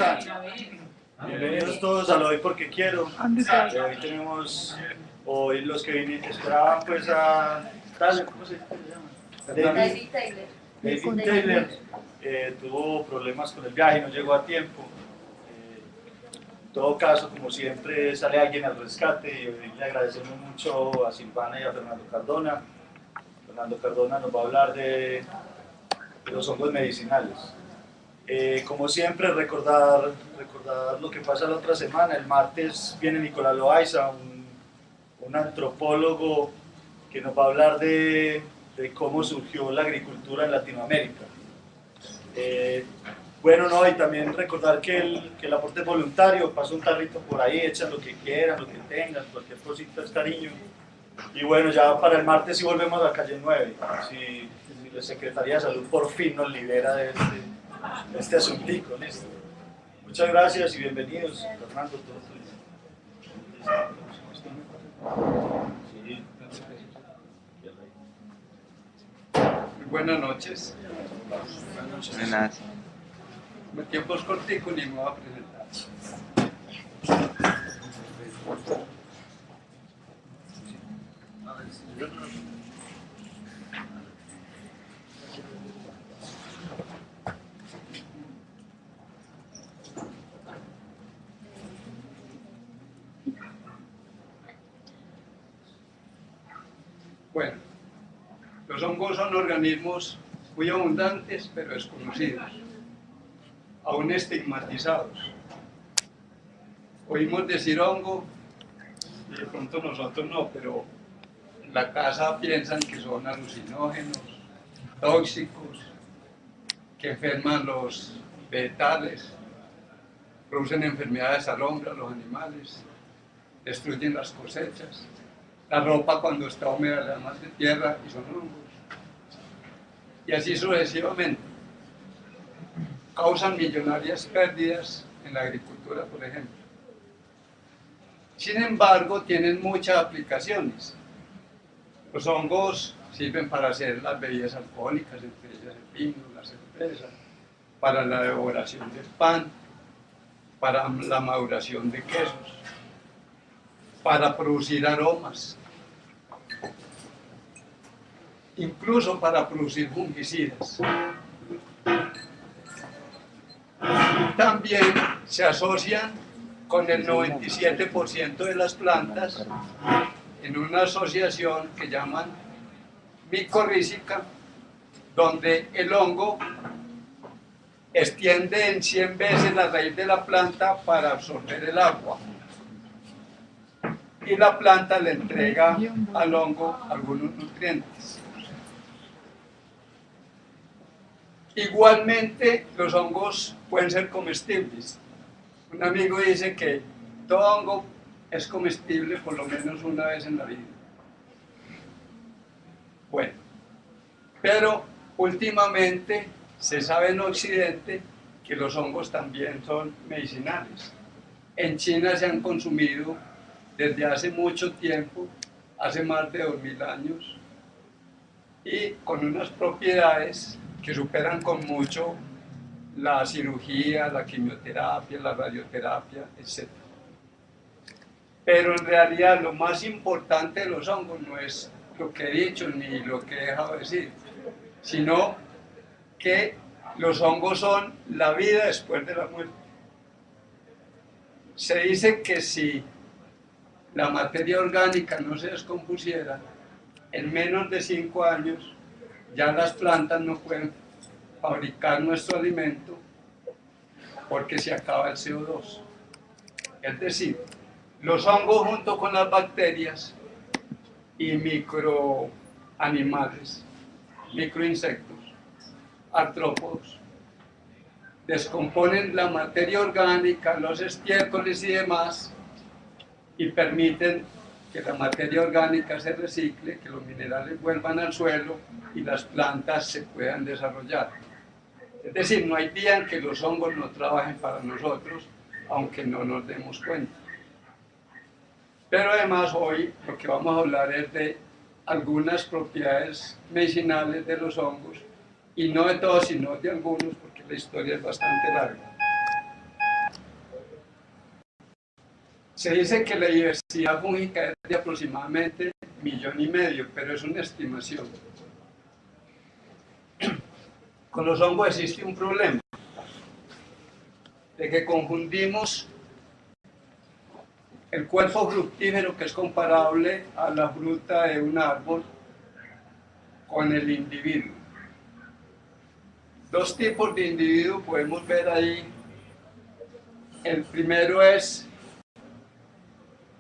están? Bienvenidos todos a Lo Doy Porque Quiero. Hoy tenemos, hoy los que esperaban pues a tal, ¿cómo se llama? David Taylor. David Taylor tuvo problemas con el viaje y no llegó a tiempo. En todo caso, como siempre, sale alguien al rescate y hoy le agradecemos mucho a Silvana y a Fernando Cardona. Fernando Cardona nos va a hablar de los hongos medicinales. Como siempre, recordar lo que pasa la otra semana. El martes viene Nicolás Loaiza, un antropólogo que nos va a hablar de cómo surgió la agricultura en Latinoamérica. Bueno, no, y también recordar que el aporte es voluntario, pasa un tarrito por ahí, echan lo que quieran, lo que tengan, cualquier cosita es cariño. Y bueno, ya para el martes sí volvemos a Calle 9, si la Secretaría de Salud por fin nos libera de este asuntico, ¿listo? Muchas gracias y bienvenidos, Fernando, todo Muy buenas noches. Buenas. Mi tiempo es cortico, ni me voy a presentar. Bueno, los hongos son organismos muy abundantes, pero desconocidos, aún estigmatizados. Oímos decir hongo, y de pronto nosotros no, pero en la casa piensan que son alucinógenos, tóxicos, que enferman los vegetales, producen enfermedades al hombre, a los animales, destruyen las cosechas. La ropa cuando está húmeda le da más de tierra y son hongos. Y así sucesivamente. Causan millonarias pérdidas en la agricultura, por ejemplo. Sin embargo, tienen muchas aplicaciones. Los hongos sirven para hacer las bebidas alcohólicas, entre ellas el vino, la cerveza, para la elaboración del pan, para la maduración de quesos, para producir aromas, incluso para producir fungicidas. También se asocian con el 97% de las plantas en una asociación que llaman micorrícica, donde el hongo extiende en 100 veces la raíz de la planta para absorber el agua. Y la planta le entrega al hongo algunos nutrientes. Igualmente, los hongos pueden ser comestibles. Un amigo dice que todo hongo es comestible por lo menos una vez en la vida. Bueno, pero últimamente se sabe en Occidente que los hongos también son medicinales. En China se han consumido desde hace mucho tiempo, hace más de 2000 años, y con unas propiedades que superan con mucho la cirugía, la quimioterapia, la radioterapia, etc. Pero en realidad lo más importante de los hongos no es lo que he dicho ni lo que he dejado de decir, sino que los hongos son la vida después de la muerte. Se dice que si la materia orgánica no se descompusiera, en menos de 5 años ya las plantas no pueden fabricar nuestro alimento porque se acaba el CO2. Es decir, los hongos junto con las bacterias y microanimales, microinsectos, artrópodos, descomponen la materia orgánica, los estiércoles y demás, y permiten que la materia orgánica se recicle, que los minerales vuelvan al suelo y las plantas se puedan desarrollar. Es decir, no hay día en que los hongos no trabajen para nosotros, aunque no nos demos cuenta. Pero además hoy lo que vamos a hablar es de algunas propiedades medicinales de los hongos, y no de todos, sino de algunos, porque la historia es bastante larga. Se dice que la diversidad fúngica es de aproximadamente 1,5 millones, pero es una estimación. Con los hongos existe un problema, de que confundimos el cuerpo fructífero, que es comparable a la fruta de un árbol, con el individuo. Dos tipos de individuo podemos ver ahí. El primero es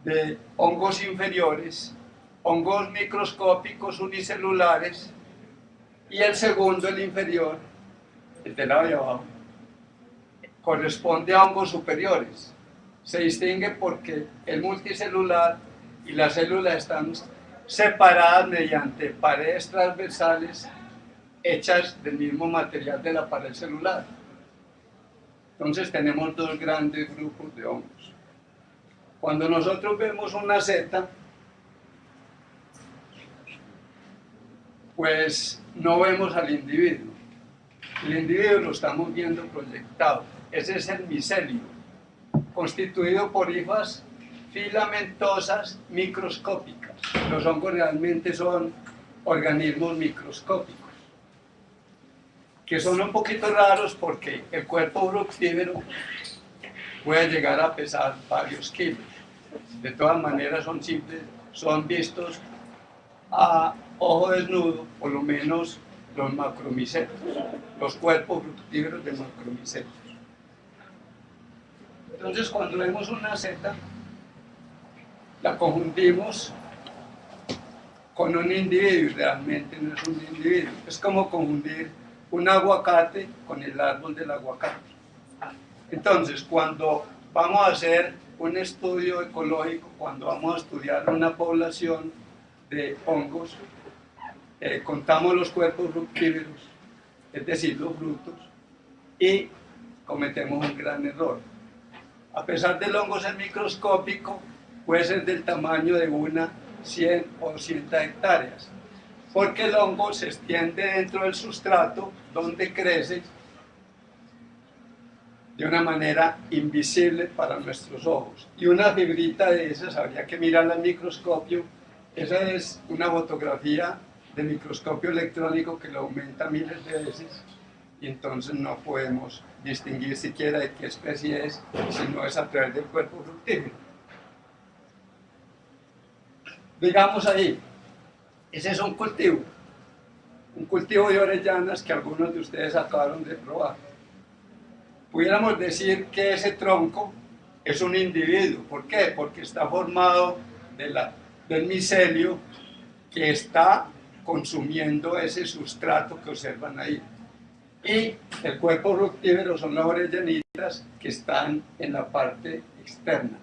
de hongos inferiores, hongos microscópicos unicelulares, y el segundo, el inferior, el del lado de abajo, corresponde a hongos superiores. Se distingue porque el multicelular y las células están separadas mediante paredes transversales hechas del mismo material de la pared celular. Entonces tenemos dos grandes grupos de hongos. Cuando nosotros vemos una seta, pues no vemos al individuo. El individuo lo estamos viendo proyectado. Ese es el micelio, constituido por hifas filamentosas microscópicas. Los hongos realmente son organismos microscópicos, que son un poquito raros porque el cuerpo fructífero puede llegar a pesar varios kilos. De todas maneras son vistos a ojo desnudo, por lo menos los macromicetos, los cuerpos fructíferos de macromicetos. Entonces, cuando vemos una seta, la confundimos con un individuo, y realmente no es un individuo. Es como confundir un aguacate con el árbol del aguacate. Entonces, cuando vamos a hacer un estudio ecológico, cuando vamos a estudiar una población de hongos, contamos los cuerpos fructíferos, es decir, los frutos, y cometemos un gran error. A pesar del hongo ser microscópico, puede ser del tamaño de 100 o 200 hectáreas, porque el hongo se extiende dentro del sustrato donde crece de una manera invisible para nuestros ojos. Y una fibrita de esas habría que mirarla al microscopio. Esa es una fotografía de microscopio electrónico que lo aumenta miles de veces, y entonces no podemos distinguir siquiera de qué especie es, si no es a través del cuerpo fructífero. Digamos ahí, ese es un cultivo de orellanas que algunos de ustedes acabaron de probar. Pudiéramos decir que ese tronco es un individuo. ¿Por qué? Porque está formado del micelio que está consumiendo ese sustrato que observan ahí. Y el cuerpo fructífero son las orellanitas que están en la parte externa.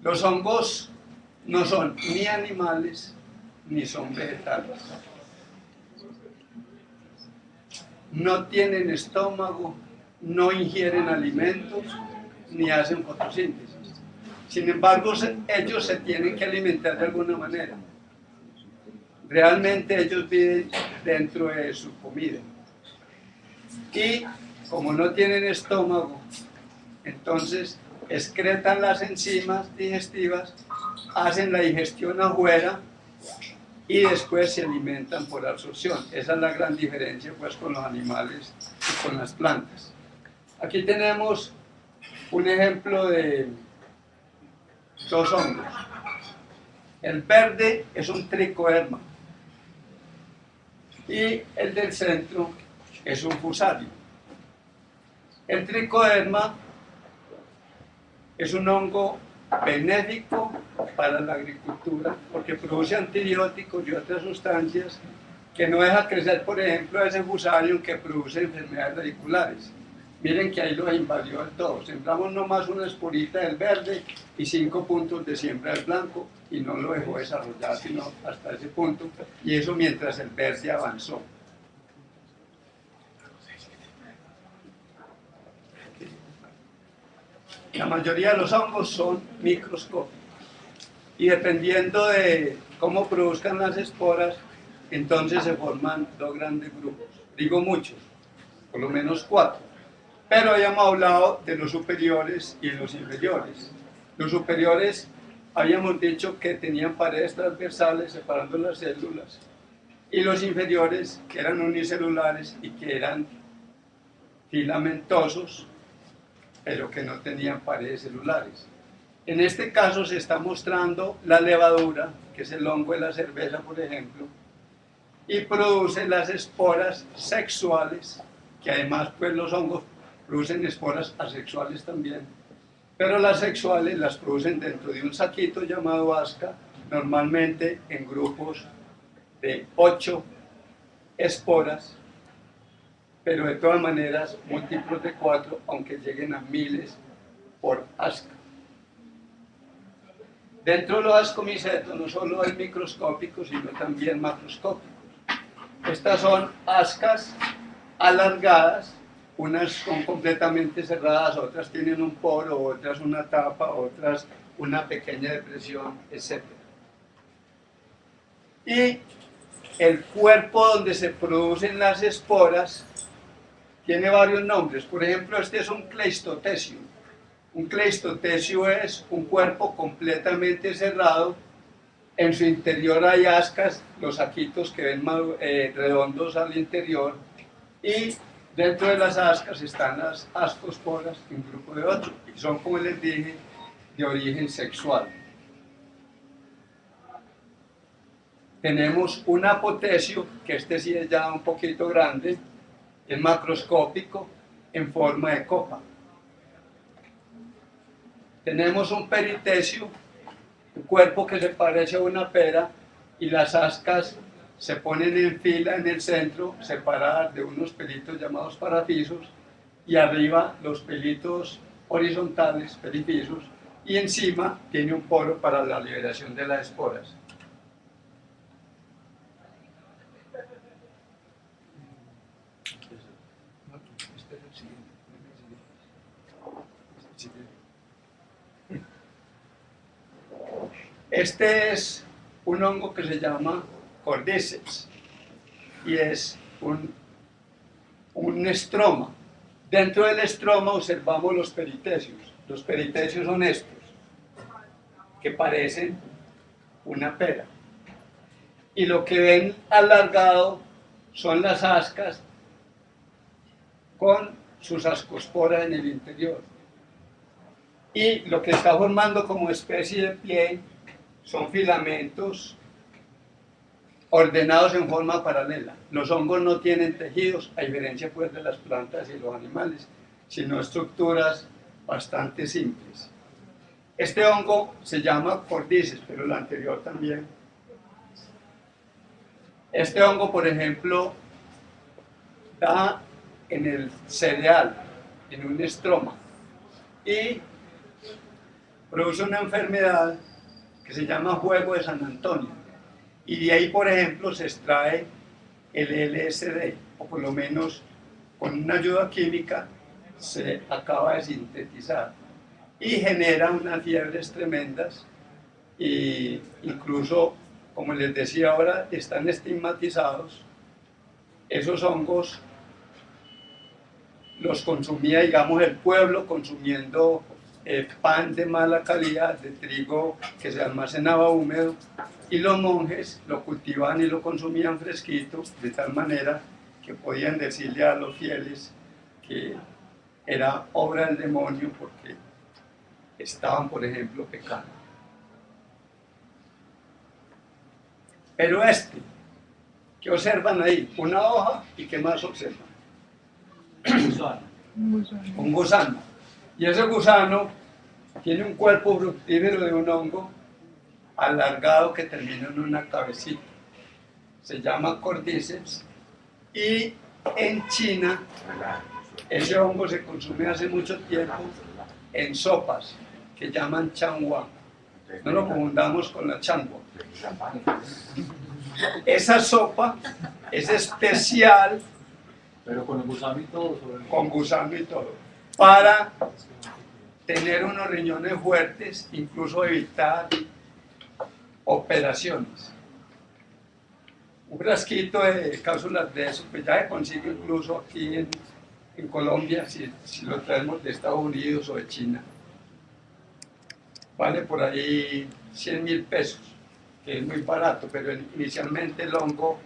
Los hongos no son ni animales ni son vegetales. No tienen estómago, no ingieren alimentos ni hacen fotosíntesis. Sin embargo, ellos se tienen que alimentar de alguna manera. Realmente ellos viven dentro de su comida. Y como no tienen estómago, entonces excretan las enzimas digestivas, hacen la digestión afuera y después se alimentan por absorción. Esa es la gran diferencia pues con los animales y con las plantas. Aquí tenemos un ejemplo de dos hongos. El verde es un tricoderma y el del centro es un fusario. El tricoderma es un hongo benéfico para la agricultura porque produce antibióticos y otras sustancias que no deja crecer, por ejemplo, ese fusario que produce enfermedades radiculares. Miren que ahí los invadió del todo. Sembramos nomás una esporita del verde y 5 puntos de siembra del blanco y no lo dejó desarrollar sino hasta ese punto, y eso mientras el verde avanzó. La mayoría de los hongos son microscópicos y dependiendo de cómo produzcan las esporas, entonces se forman dos grandes grupos. Digo muchos, por lo menos 4. Pero habíamos hablado de los superiores y de los inferiores. Los superiores habíamos dicho que tenían paredes transversales separando las células, y los inferiores que eran unicelulares y que eran filamentosos, pero que no tenían paredes celulares. En este caso se está mostrando la levadura, que es el hongo de la cerveza, por ejemplo, y produce las esporas sexuales, que además pues los hongos producen esporas asexuales también, pero las sexuales las producen dentro de un saquito llamado asca, normalmente en grupos de 8 esporas, pero de todas maneras múltiplos de 4, aunque lleguen a miles por asca. Dentro de los ascomicetos no solo hay microscópicos, sino también macroscópicos. Estas son ascas alargadas, unas son completamente cerradas, otras tienen un poro, otras una tapa, otras una pequeña depresión, etc. Y el cuerpo donde se producen las esporas tiene varios nombres. Por ejemplo, este es un cleistotesio. Un cleistotesio es un cuerpo completamente cerrado. En su interior hay ascas, los saquitos que ven redondos al interior, y dentro de las ascas están las ascosporas, un grupo de 8, y son, como les dije, de origen sexual. Tenemos un apotesio, que este sí es ya un poquito grande, es macroscópico, en forma de copa. Tenemos un peritesio, un cuerpo que se parece a una pera, y las ascas se ponen en fila en el centro, separadas de unos pelitos llamados parafisos, y arriba los pelitos horizontales, perifisos, y encima tiene un poro para la liberación de las esporas. Este es un hongo que se llama Cordyceps y es un estroma. Dentro del estroma observamos los peritecios. Los peritecios son estos, que parecen una pera. Y lo que ven alargado son las ascas con sus ascosporas en el interior. Y lo que está formando como especie de pie son filamentos ordenados en forma paralela. Los hongos no tienen tejidos, a diferencia pues de las plantas y los animales, sino estructuras bastante simples. Este hongo se llama Cordyceps, pero el anterior también. Este hongo, por ejemplo, da en el cereal, en un estroma, y produce una enfermedad que se llama juego de San Antonio, y de ahí, por ejemplo, se extrae el LSD, o por lo menos con una ayuda química se acaba de sintetizar, y genera unas fiebres tremendas, e incluso, como les decía ahora, están estigmatizados. Esos hongos los consumía, digamos, el pueblo, consumiendo pan de mala calidad, de trigo que se almacenaba húmedo, y los monjes lo cultivaban y lo consumían fresquito, de tal manera que podían decirle a los fieles que era obra del demonio porque estaban, por ejemplo, pecando. Pero ¿qué observan ahí? Una hoja, ¿y qué más observan? Un gusano. Y ese gusano tiene un cuerpo fructífero de un hongo alargado que termina en una cabecita. Se llama Cordyceps, y en China ese hongo se consume hace mucho tiempo en sopas que llaman changhua. No lo confundamos con la changua. Esa sopa es especial, pero con el gusano y todo. con gusano y todo, para tener unos riñones fuertes, incluso evitar operaciones. Un frasquito de cápsulas de eso, pues ya se consigue incluso aquí en Colombia, si lo traemos de Estados Unidos o de China, vale por ahí 100.000 pesos, que es muy barato, pero inicialmente el hongo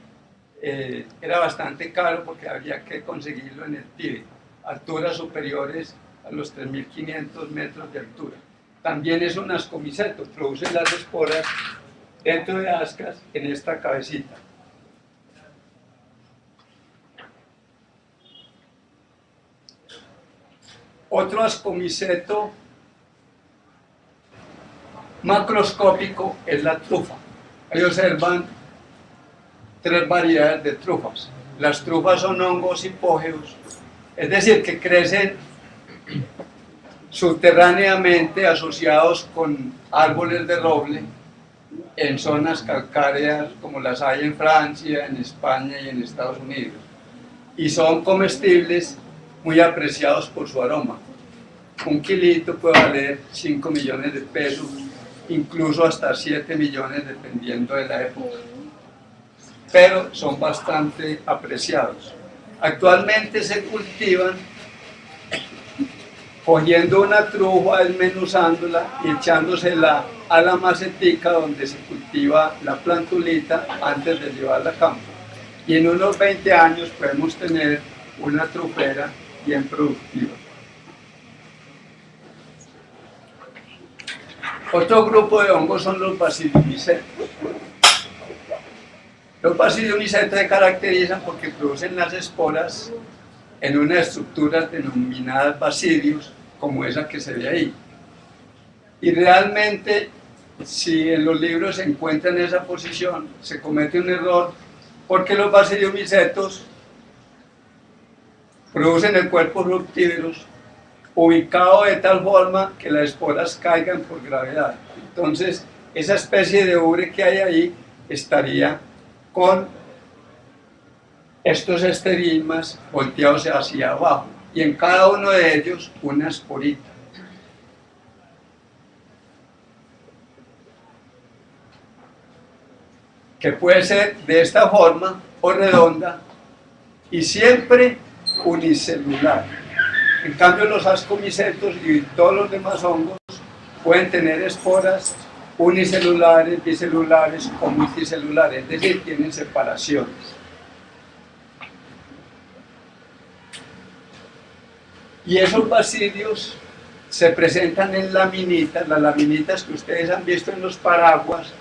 era bastante caro porque había que conseguirlo en el Tíbet, alturas superiores a los 3.500 metros de altura. También es un ascomiceto, produce las esporas dentro de ascas en esta cabecita. Otro ascomiceto macroscópico es la trufa. Ahí observan 3 variedades de trufas. Las trufas son hongos hipógeos, es decir, que crecen subterráneamente asociados con árboles de roble en zonas calcáreas como las hay en Francia, en España y en Estados Unidos. Y son comestibles, muy apreciados por su aroma. Un kilito puede valer 5 millones de pesos, incluso hasta 7 millones dependiendo de la época. Pero son bastante apreciados. Actualmente se cultivan cogiendo una trufa, desmenuzándola y echándosela a la macetica donde se cultiva la plantulita antes de llevarla a campo. Y en unos 20 años podemos tener una trufera bien productiva. Otro grupo de hongos son los basidiomycetos. Los basidiomycetos se caracterizan porque producen las esporas en unas estructuras denominadas basidios, como esa que se ve ahí. Y realmente, si en los libros se encuentra en esa posición, se comete un error, porque los basidiomycetos producen el cuerpo fructíferos ubicado de tal forma que las esporas caigan por gravedad. Entonces, esa especie de ubre que hay ahí estaría con estos esterigmas volteados hacia abajo y en cada uno de ellos una esporita. Que puede ser de esta forma o redonda y siempre unicelular. En cambio, los ascomicetos y todos los demás hongos pueden tener esporas unicelulares, bicelulares o multicelulares, es decir, tienen separaciones. Y esos basidios se presentan en laminitas, las laminitas que ustedes han visto en los paraguas,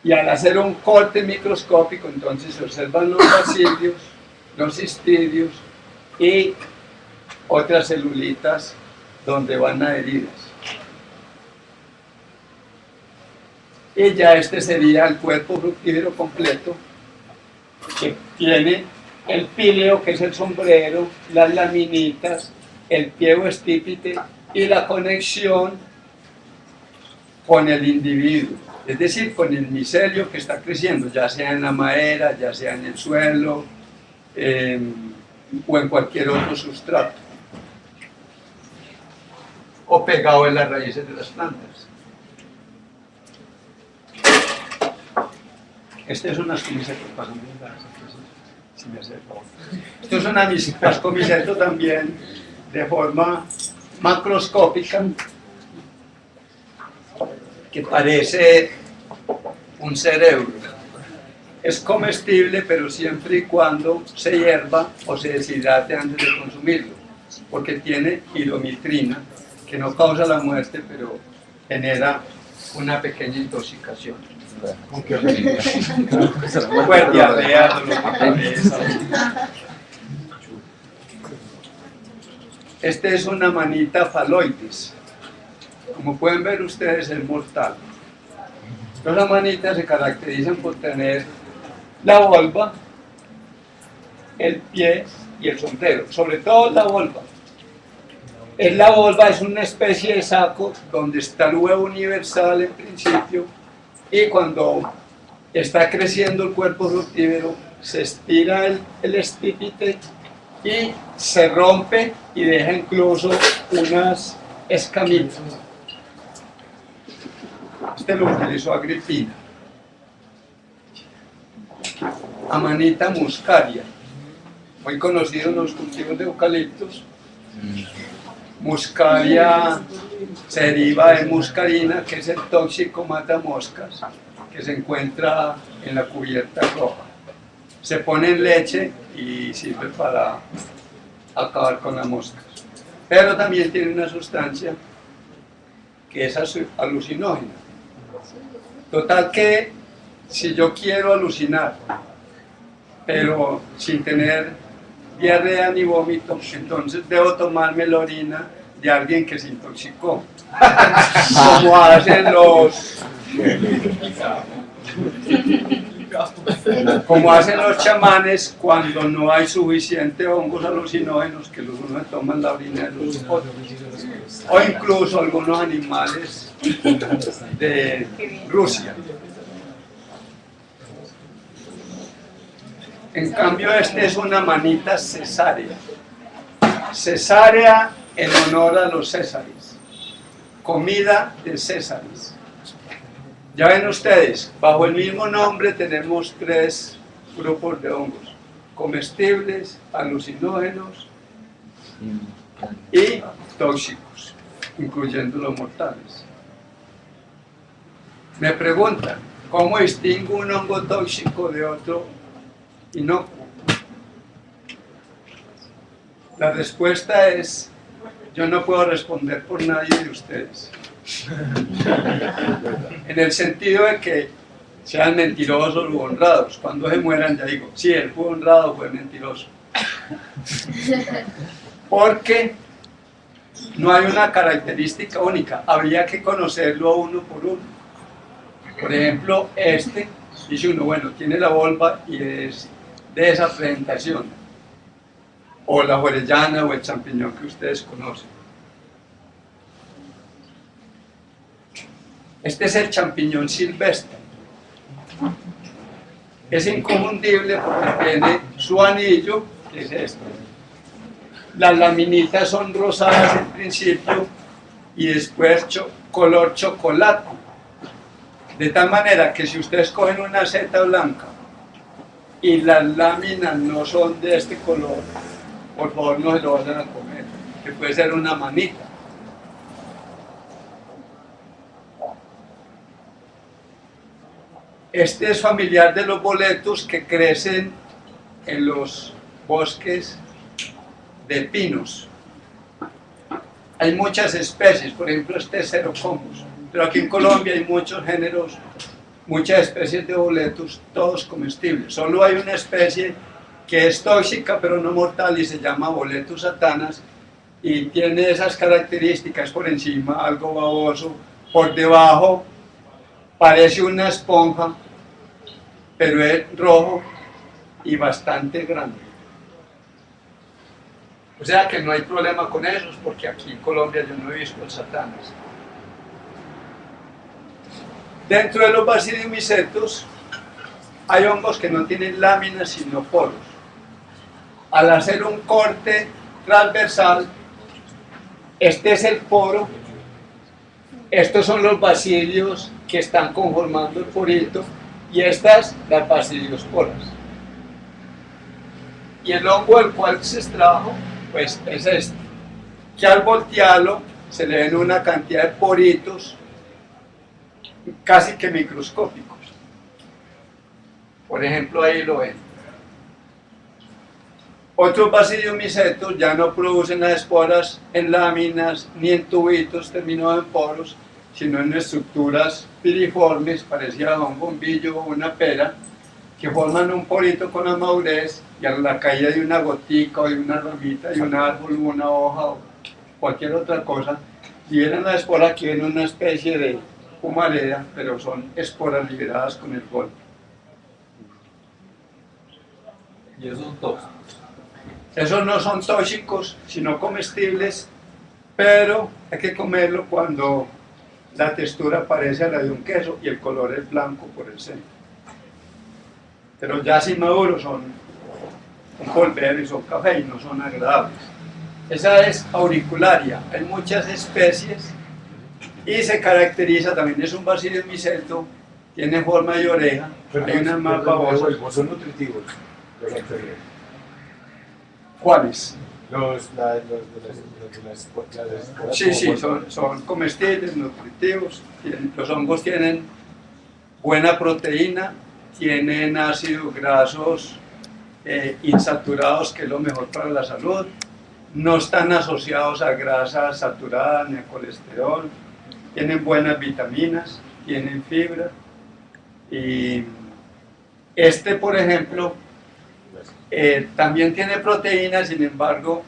y al hacer un corte microscópico, entonces se observan los basidios, los histidios y otras celulitas donde van adheridas. Y ya este sería el cuerpo fructífero completo, que tiene el píleo, que es el sombrero, las laminitas, el pie o estípite y la conexión con el individuo, es decir, con el micelio que está creciendo, ya sea en la madera, ya sea en el suelo o en cualquier otro sustrato, o pegado en las raíces de las plantas. Este es un ascomiceto, si me hace el favor. Esto es un ascomiceto también de forma macroscópica, que parece un cerebro. Es comestible, pero siempre y cuando se hierva o se deshidrate antes de consumirlo, porque tiene hidromitrina, que no causa la muerte, pero genera una pequeña intoxicación. Pues diarrea, dolor de cabeza. Este es una manita faloides. Como pueden ver ustedes, es mortal. Las manitas se caracterizan por tener la volva, el pie y el sombrero, sobre todo la volva. La volva es una especie de saco donde está el huevo universal en principio, y cuando está creciendo el cuerpo fructífero se estira el estípite y se rompe y deja incluso unas escamitas. Este lo utilizó Agripina. Amanita muscaria. muy conocido en los cultivos de eucaliptos. Muscaria se deriva de muscarina, que es el tóxico matamoscas que se encuentra en la cubierta roja. Se pone en leche y sirve para acabar con las moscas. Pero también tiene una sustancia que es alucinógena. Total que si yo quiero alucinar, pero sin tener diarrea ni vómito, entonces debo tomarme la orina de alguien que se intoxicó. Como hacen los chamanes cuando no hay suficiente hongos alucinógenos, que los unos toman la orina de los otros, o incluso algunos animales de Rusia. En cambio, este es una manita cesárea. Cesárea en honor a los césares. Comida de césares. Ya ven ustedes, bajo el mismo nombre tenemos 3 grupos de hongos: comestibles, alucinógenos y tóxicos, incluyendo los mortales. Me preguntan, ¿cómo distingo un hongo tóxico de otro inocuo? La respuesta es: yo no puedo responder por nadie de ustedes. En el sentido de que sean mentirosos o honrados. Cuando se mueran ya digo, sí, él fue honrado, fue mentiroso. Porque no hay una característica única, habría que conocerlo uno por uno. Por ejemplo, este, dice uno, bueno, tiene la volva y es de esa presentación, o la orellana o el champiñón que ustedes conocen. Este es el champiñón silvestre. Es inconfundible porque tiene su anillo, que es este. Las laminitas son rosadas en principio y después color chocolate. De tal manera que si ustedes cogen una seta blanca y las láminas no son de este color, por favor no se lo vayan a comer, que puede ser una manita. Este es familiar de los boletus que crecen en los bosques de pinos. Hay muchas especies, por ejemplo este es Xerococcus, pero aquí en Colombia hay muchos géneros, muchas especies de boletus, todos comestibles. Solo hay una especie que es tóxica pero no mortal y se llama Boletus satanas y tiene esas características: por encima algo baboso, por debajo parece una esponja, pero es rojo y bastante grande. O sea que no hay problema con esos, porque aquí en Colombia yo no he visto el satanas. Dentro de los basidiomycetos hay hongos que no tienen láminas sino poros. Al hacer un corte transversal, este es el poro, estos son los basidios que están conformando el porito y estas las basidiosporas. Y el hongo del cual se extrajo, pues es este, que al voltearlo se le ven una cantidad de poritos casi que microscópicos. Por ejemplo, ahí lo ven. Otros basidiomycetos ya no producen las esporas en láminas ni en tubitos terminados en poros, sino en estructuras piriformes, parecidas a un bombillo o una pera, que forman un porito con la madurez y a la caída de una gotica o de una ramita, de un árbol, una hoja o cualquier otra cosa, liberan la espora, que viene una especie de humareda, pero son esporas liberadas con el golpe. Y esos son tóxicos. Esos no son tóxicos, sino comestibles, pero hay que comerlo cuando la textura parece a la de un queso y el color es blanco por el centro. Pero ya si maduros son un polvero y son café y no son agradables. Esa es auricularia, hay muchas especies y se caracteriza, también es un basidiomyceto, tiene forma de oreja, hay unas más babosas. Son nutritivos los anteriores. ¿Cuáles? Los de las esporas. Sí, son comestibles, nutritivos. Los hongos tienen buena proteína, tienen ácidos grasos insaturados, que es lo mejor para la salud. No están asociados a grasa saturada ni a colesterol. Tienen buenas vitaminas, tienen fibra. Y este, por ejemplo, también tiene proteína. Sin embargo,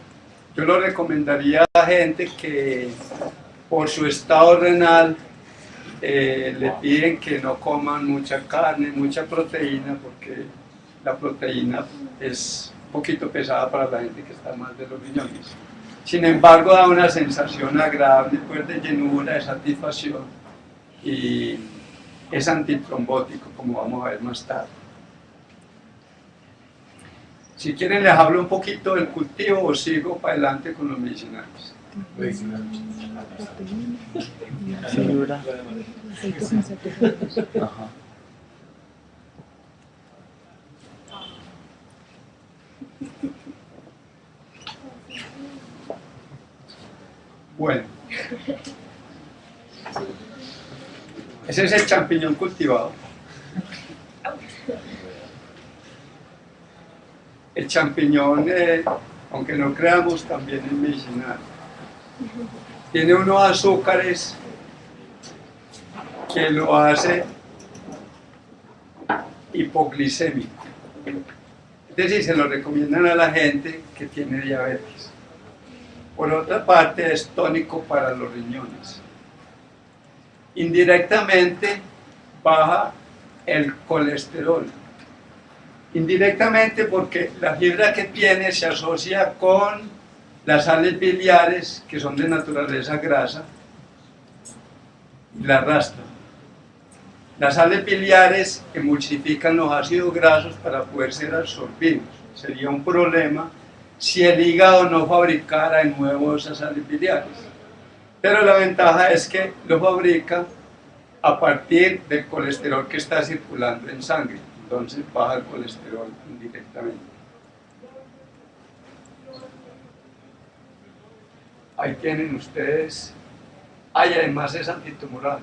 yo lo recomendaría a gente que por su estado renal le piden que no coman mucha carne, mucha proteína, porque la proteína es un poquito pesada para la gente que está mal de los riñones. Sin embargo, da una sensación agradable, pues, de llenura, de satisfacción, y es antitrombótico, como vamos a ver más tarde. Si quieren les hablo un poquito del cultivo o sigo para adelante con los medicinales. Fibra. Ajá. Bueno, ese es el champiñón cultivado. El champiñón, aunque no creamos, también es medicinal. Tiene unos azúcares que lo hace hipoglicémico. Es decir, se lo recomiendan a la gente que tiene diabetes. Por otra parte, es tónico para los riñones. Indirectamente baja el colesterol. Indirectamente porque la fibra que tiene se asocia con las sales biliares, que son de naturaleza grasa, y la arrastran. Las sales biliares emulsifican los ácidos grasos para poder ser absorbidos. Sería un problema si el hígado no fabricara de nuevo esas sales biliares. Pero la ventaja es que lo fabrica a partir del colesterol que está circulando en sangre. Entonces baja el colesterol indirectamente. Ahí tienen ustedes. Y además es antitumoral.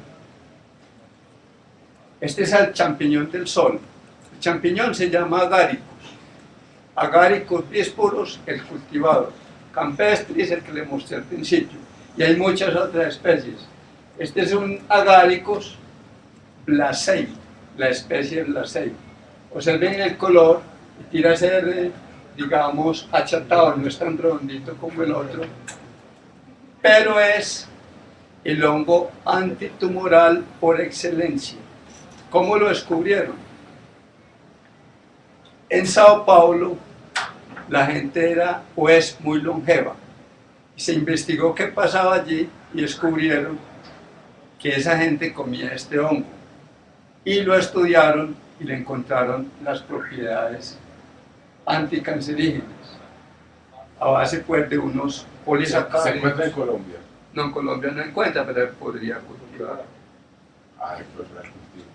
Este es el champiñón del sol. El champiñón se llama Agaricus. Agaricus bisporus, el cultivado. Campestris, el que le mostré al principio. Y hay muchas otras especies. Este es un Agaricus blasei, la especie blasei. Observen el color, tira a ser, digamos, achatado, no es tan redondito como el otro, pero es el hongo antitumoral por excelencia. ¿Cómo lo descubrieron? En Sao Paulo la gente era o es muy longeva. Se investigó qué pasaba allí y descubrieron que esa gente comía este hongo. Y lo estudiaron y le encontraron las propiedades anticancerígenas a base, pues, de unos polisacáridos. ¿Se encuentra en Colombia? No, en Colombia no encuentra, pero podría cultivar. Ay, pues la cultivo.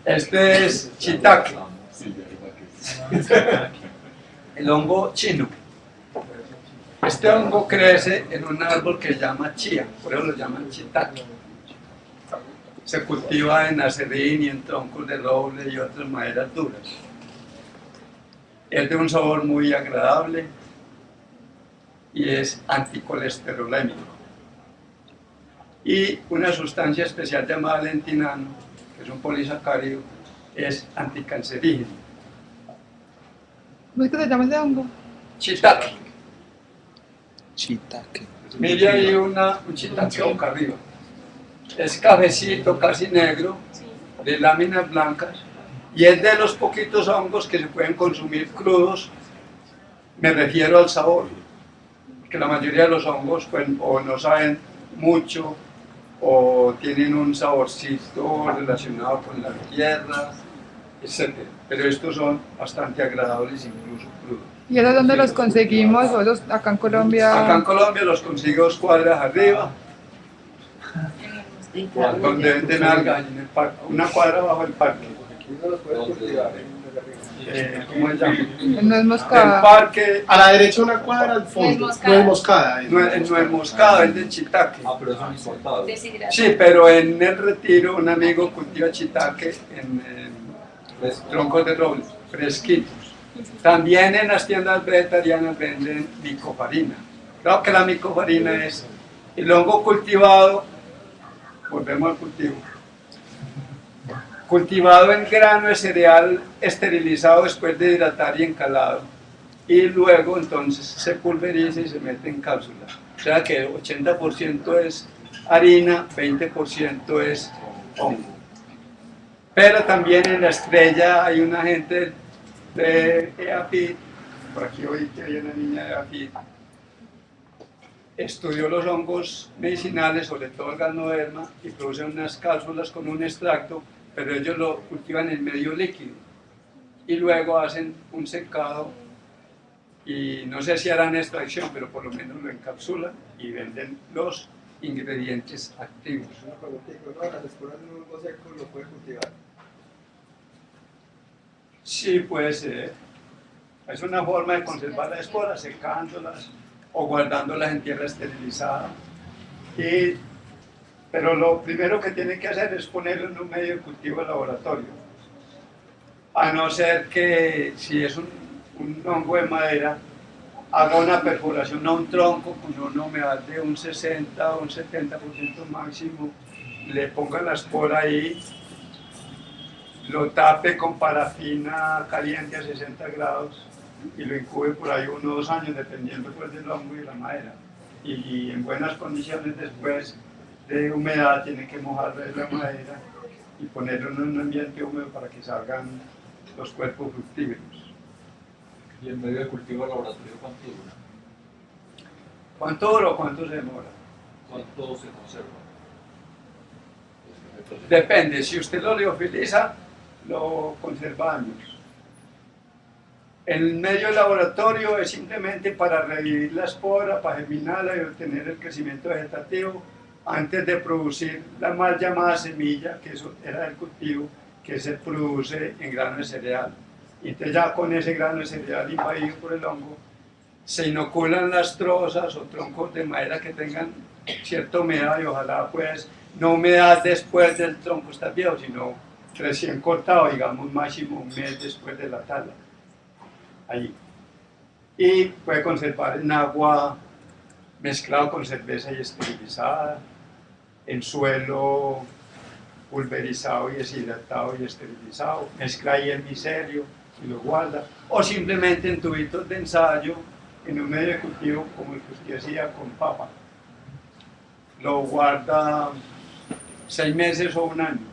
Este es shiitake, Sí, ya verdad que el hongo chino. Este hongo crece en un árbol que se llama chía, por eso lo llaman shiitake. Se cultiva en acerrín y en troncos de roble y otras maderas duras. Es de un sabor muy agradable y es anticolesterolémico. Y una sustancia especial llamada lentinano, que es un polisacárido, es anticancerígeno. ¿Cómo es que se llama ese hongo? Shiitake. Shiitake. Mire ahí un shiitake boca arriba. Es cafecito, casi negro, de láminas blancas, y es de los poquitos hongos que se pueden consumir crudos. Me refiero al sabor, porque la mayoría de los hongos, pues, o no saben mucho o tienen un saborcito relacionado con la tierra, etc. Pero estos son bastante agradables, incluso crudos. ¿Y esos dónde los conseguimos? ¿O los acá en Colombia? Acá en Colombia los consigo 2 cuadras arriba, donde venden alga, en el parque, 1 cuadra bajo el parque. ¿Y no los puedes cultivar? ¿Cómo se llama? El nuez El moscada. parque A la derecha una cuadra al fondo. No es moscada. no es moscado, es de shiitake. Ah, pero son importados. Sí, pero en el Retiro un amigo cultiva shiitake en Fresco. troncos de roble, fresquitos. También en las tiendas vegetarianas venden micofarina. Claro que la micofarina es el hongo cultivado, volvemos al cultivo, cultivado en grano de cereal esterilizado después de hidratar y encalado, y luego entonces se pulveriza y se mete en cápsula. O sea que 80% es harina, 20% es hongo. Pero también en la Estrella hay una gente de EAFID, por aquí oí que hay una niña de EAFID, estudió los hongos medicinales, sobre todo el ganoderma, y producen unas cápsulas con un extracto, pero ellos lo cultivan en medio líquido y luego hacen un secado y no sé si harán extracción, pero por lo menos lo encapsulan y venden los ingredientes activos. Una preguntita, ¿no? Las esporas de un hongo seco lo puede cultivar. Sí, puede ser. Es una forma de conservar las esporas, secándolas o guardándolas en tierra esterilizada. Pero lo primero que tiene que hacer es ponerlo en un medio de cultivo de laboratorio. A no ser que, si es un hongo de madera, haga una perforación a un tronco con una humedad de un 60 o un 70% máximo, le ponga la espora ahí, lo tape con parafina caliente a 60 grados y lo incube por ahí 1 o 2 años, dependiendo pues, del hongo y de la madera. Y en buenas condiciones después de humedad tiene que mojar la madera y ponerlo en un ambiente húmedo para que salgan los cuerpos fructíferos. ¿Y el medio de cultivo laboratorio cuánto dura? ¿Cuánto dura o cuánto se demora? ¿Cuánto se conserva? Depende, si usted lo liofiliza, lo conserva años. El medio de laboratorio es simplemente para revivir la espora, para germinarla y obtener el crecimiento vegetativo antes de producir la mal llamada semilla, que eso era del cultivo, que se produce en grano de cereal. Y entonces ya con ese grano de cereal invadido por el hongo, se inoculan las trozas o troncos de madera que tengan cierta humedad y ojalá pues no humedad después del tronco estar viejo, sino recién cortado, digamos máximo un mes después de la tala. Ahí. Y puede conservar en agua mezclado con cerveza y esterilizada, en suelo pulverizado y deshidratado y esterilizado, mezcla ahí el micelio y lo guarda, o simplemente en tubitos de ensayo, en un medio de cultivo como el que usted hacía con papa. Lo guarda 6 meses o 1 año.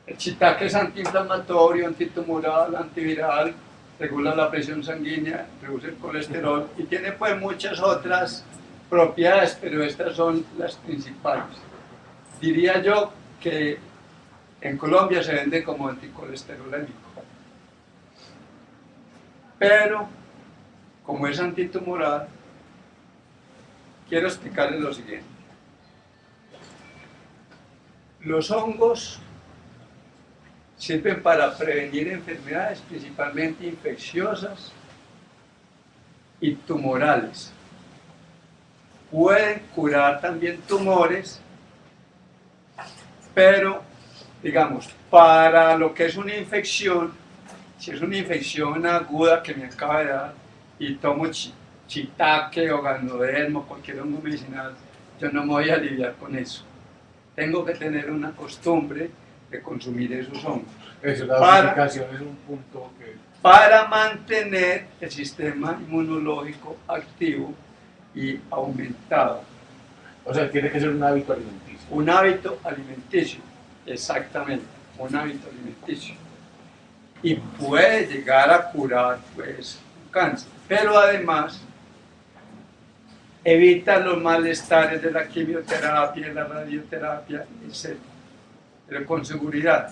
El shiitake es antiinflamatorio, antitumoral, antiviral, regula la presión sanguínea, reduce el colesterol y tiene pues muchas otras propiedades, pero estas son las principales. Diría yo que en Colombia se vende como anticolesterolémico, pero como es antitumoral, quiero explicarles lo siguiente. Los hongos sirven para prevenir enfermedades, principalmente infecciosas y tumorales. Pueden curar también tumores, pero, digamos, para lo que es una infección, si es una infección aguda que me acaba de dar y tomo shiitake o ganoderma o cualquier hongo medicinal, yo no me voy a aliviar con eso. Tengo que tener una costumbre de consumir esos hongos. Eso, la dosificación es un punto que... Para mantener el sistema inmunológico activo y aumentado. O sea, tiene que ser un hábito alimenticio. Un hábito alimenticio, exactamente, un hábito alimenticio. Y puede llegar a curar pues, un cáncer, pero además evita los malestares de la quimioterapia, de la radioterapia, etc. Pero con seguridad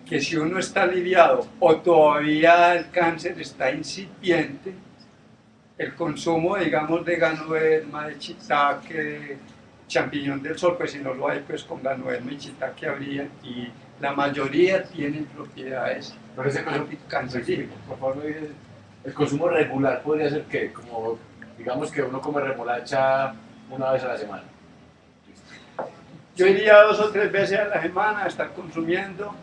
que si uno está aliviado o todavía el cáncer está incipiente, el consumo, digamos, de ganoderma, de shiitake, champiñón del sol, pues si no lo hay, pues con la nuez mechita que habría, y la mayoría tienen propiedades Pero ese consumo, cancerígenas. por favor, me dices, el consumo regular podría ser que, como digamos que uno come remolacha una vez a la semana. Yo iría 2 o 3 veces a la semana a estar consumiendo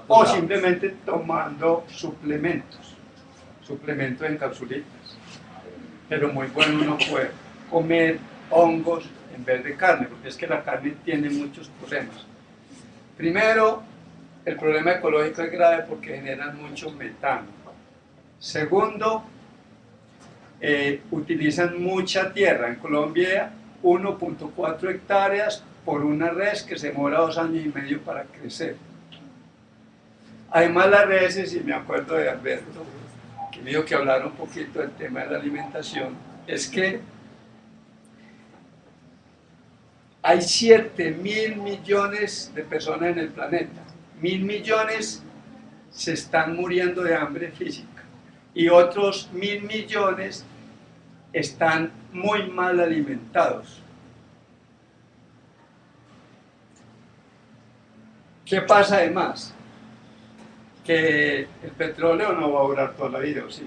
o simplemente tomando suplementos en capsulitas. Pero muy bueno uno puede comer hongos en vez de carne, porque es que la carne tiene muchos problemas. Primero, el problema ecológico es grave porque generan mucho metano. Segundo, utilizan mucha tierra. En Colombia, 1.4 hectáreas por una res que se demora 2 años y medio para crecer. Además, las reses, y me acuerdo de Alberto, que me dijo que hablara un poquito del tema de la alimentación, es que hay 7.000 millones de personas en el planeta. 1.000 millones se están muriendo de hambre física y otros 1.000 millones están muy mal alimentados. ¿Qué pasa además? Que el petróleo no va a durar toda la vida, ¿o sí?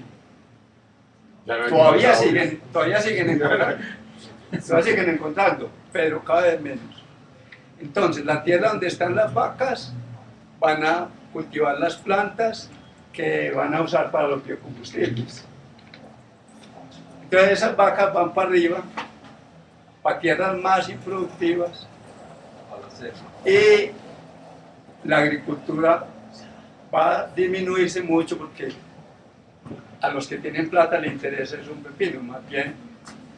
Todavía siguen encontrando, pero cada vez menos. Entonces, la tierra donde están las vacas van a cultivar las plantas que van a usar para los biocombustibles. Entonces, esas vacas van para arriba, para tierras más improductivas, y la agricultura va a disminuirse mucho porque a los que tienen plata les interesa es un pepino, más bien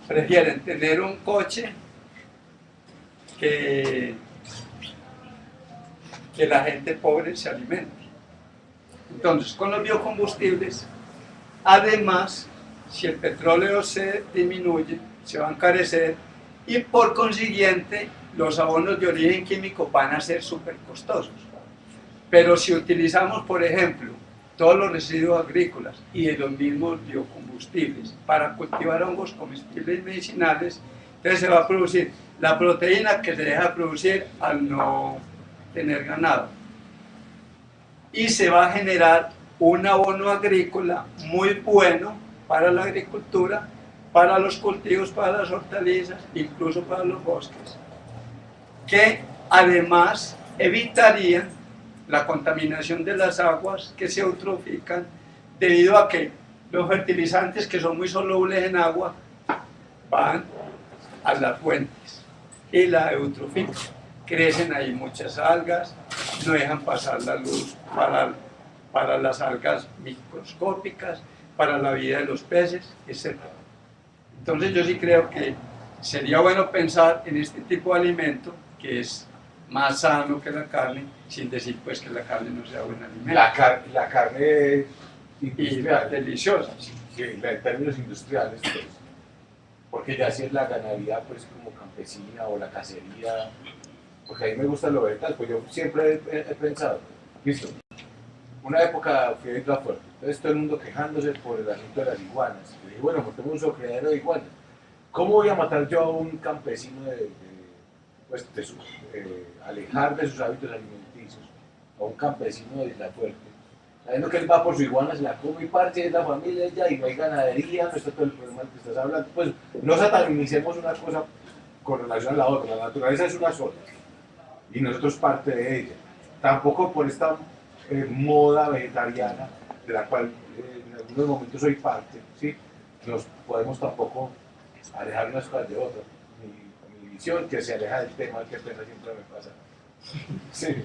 prefieren tener un coche que la gente pobre se alimente. Entonces, con los biocombustibles, además, si el petróleo se disminuye, se va a encarecer y por consiguiente los abonos de origen químico van a ser súper costosos. Pero si utilizamos, por ejemplo, todos los residuos agrícolas y de los mismos biocombustibles para cultivar hongos comestibles y medicinales, entonces se va a producir la proteína que se deja producir al no tener ganado. Y se va a generar un abono agrícola muy bueno para la agricultura, para los cultivos, para las hortalizas, incluso para los bosques, que además evitarían la contaminación de las aguas que se eutrofican debido a que los fertilizantes que son muy solubles en agua van a las fuentes y la eutrofican. Crecen ahí muchas algas, no dejan pasar la luz para las algas microscópicas, para la vida de los peces, etc. Entonces yo sí creo que sería bueno pensar en este tipo de alimento que es más sano que la carne, sin decir pues que la carne no sea buen alimento. La carne industrial. Y deliciosa. Sí, en términos industriales, pues, porque ya si es la ganadería pues como campesina o la cacería, porque a mí me gusta lo vegetal, pues yo siempre he pensado, listo, una época fui a Isla Fuerte, entonces todo el mundo quejándose por el asunto de las iguanas, y dije, bueno, montemos un criadero de iguanas, ¿cómo voy a matar yo a un campesino alejar de sus hábitos alimenticios a un campesino de Isla Fuerte, sabiendo que él va por su iguana, se la come y parte, es la familia ya, y no hay ganadería, no está todo el problema del que estás hablando? Pues no satanicemos una cosa con relación a la otra, la naturaleza es una sola y nosotros parte de ella, tampoco por esta moda vegetariana de la cual en algunos momentos soy parte, ¿sí? Nos podemos tampoco alejar unas cosas de otras. Mi visión que se aleja del tema, que pena siempre me pasa. Sí.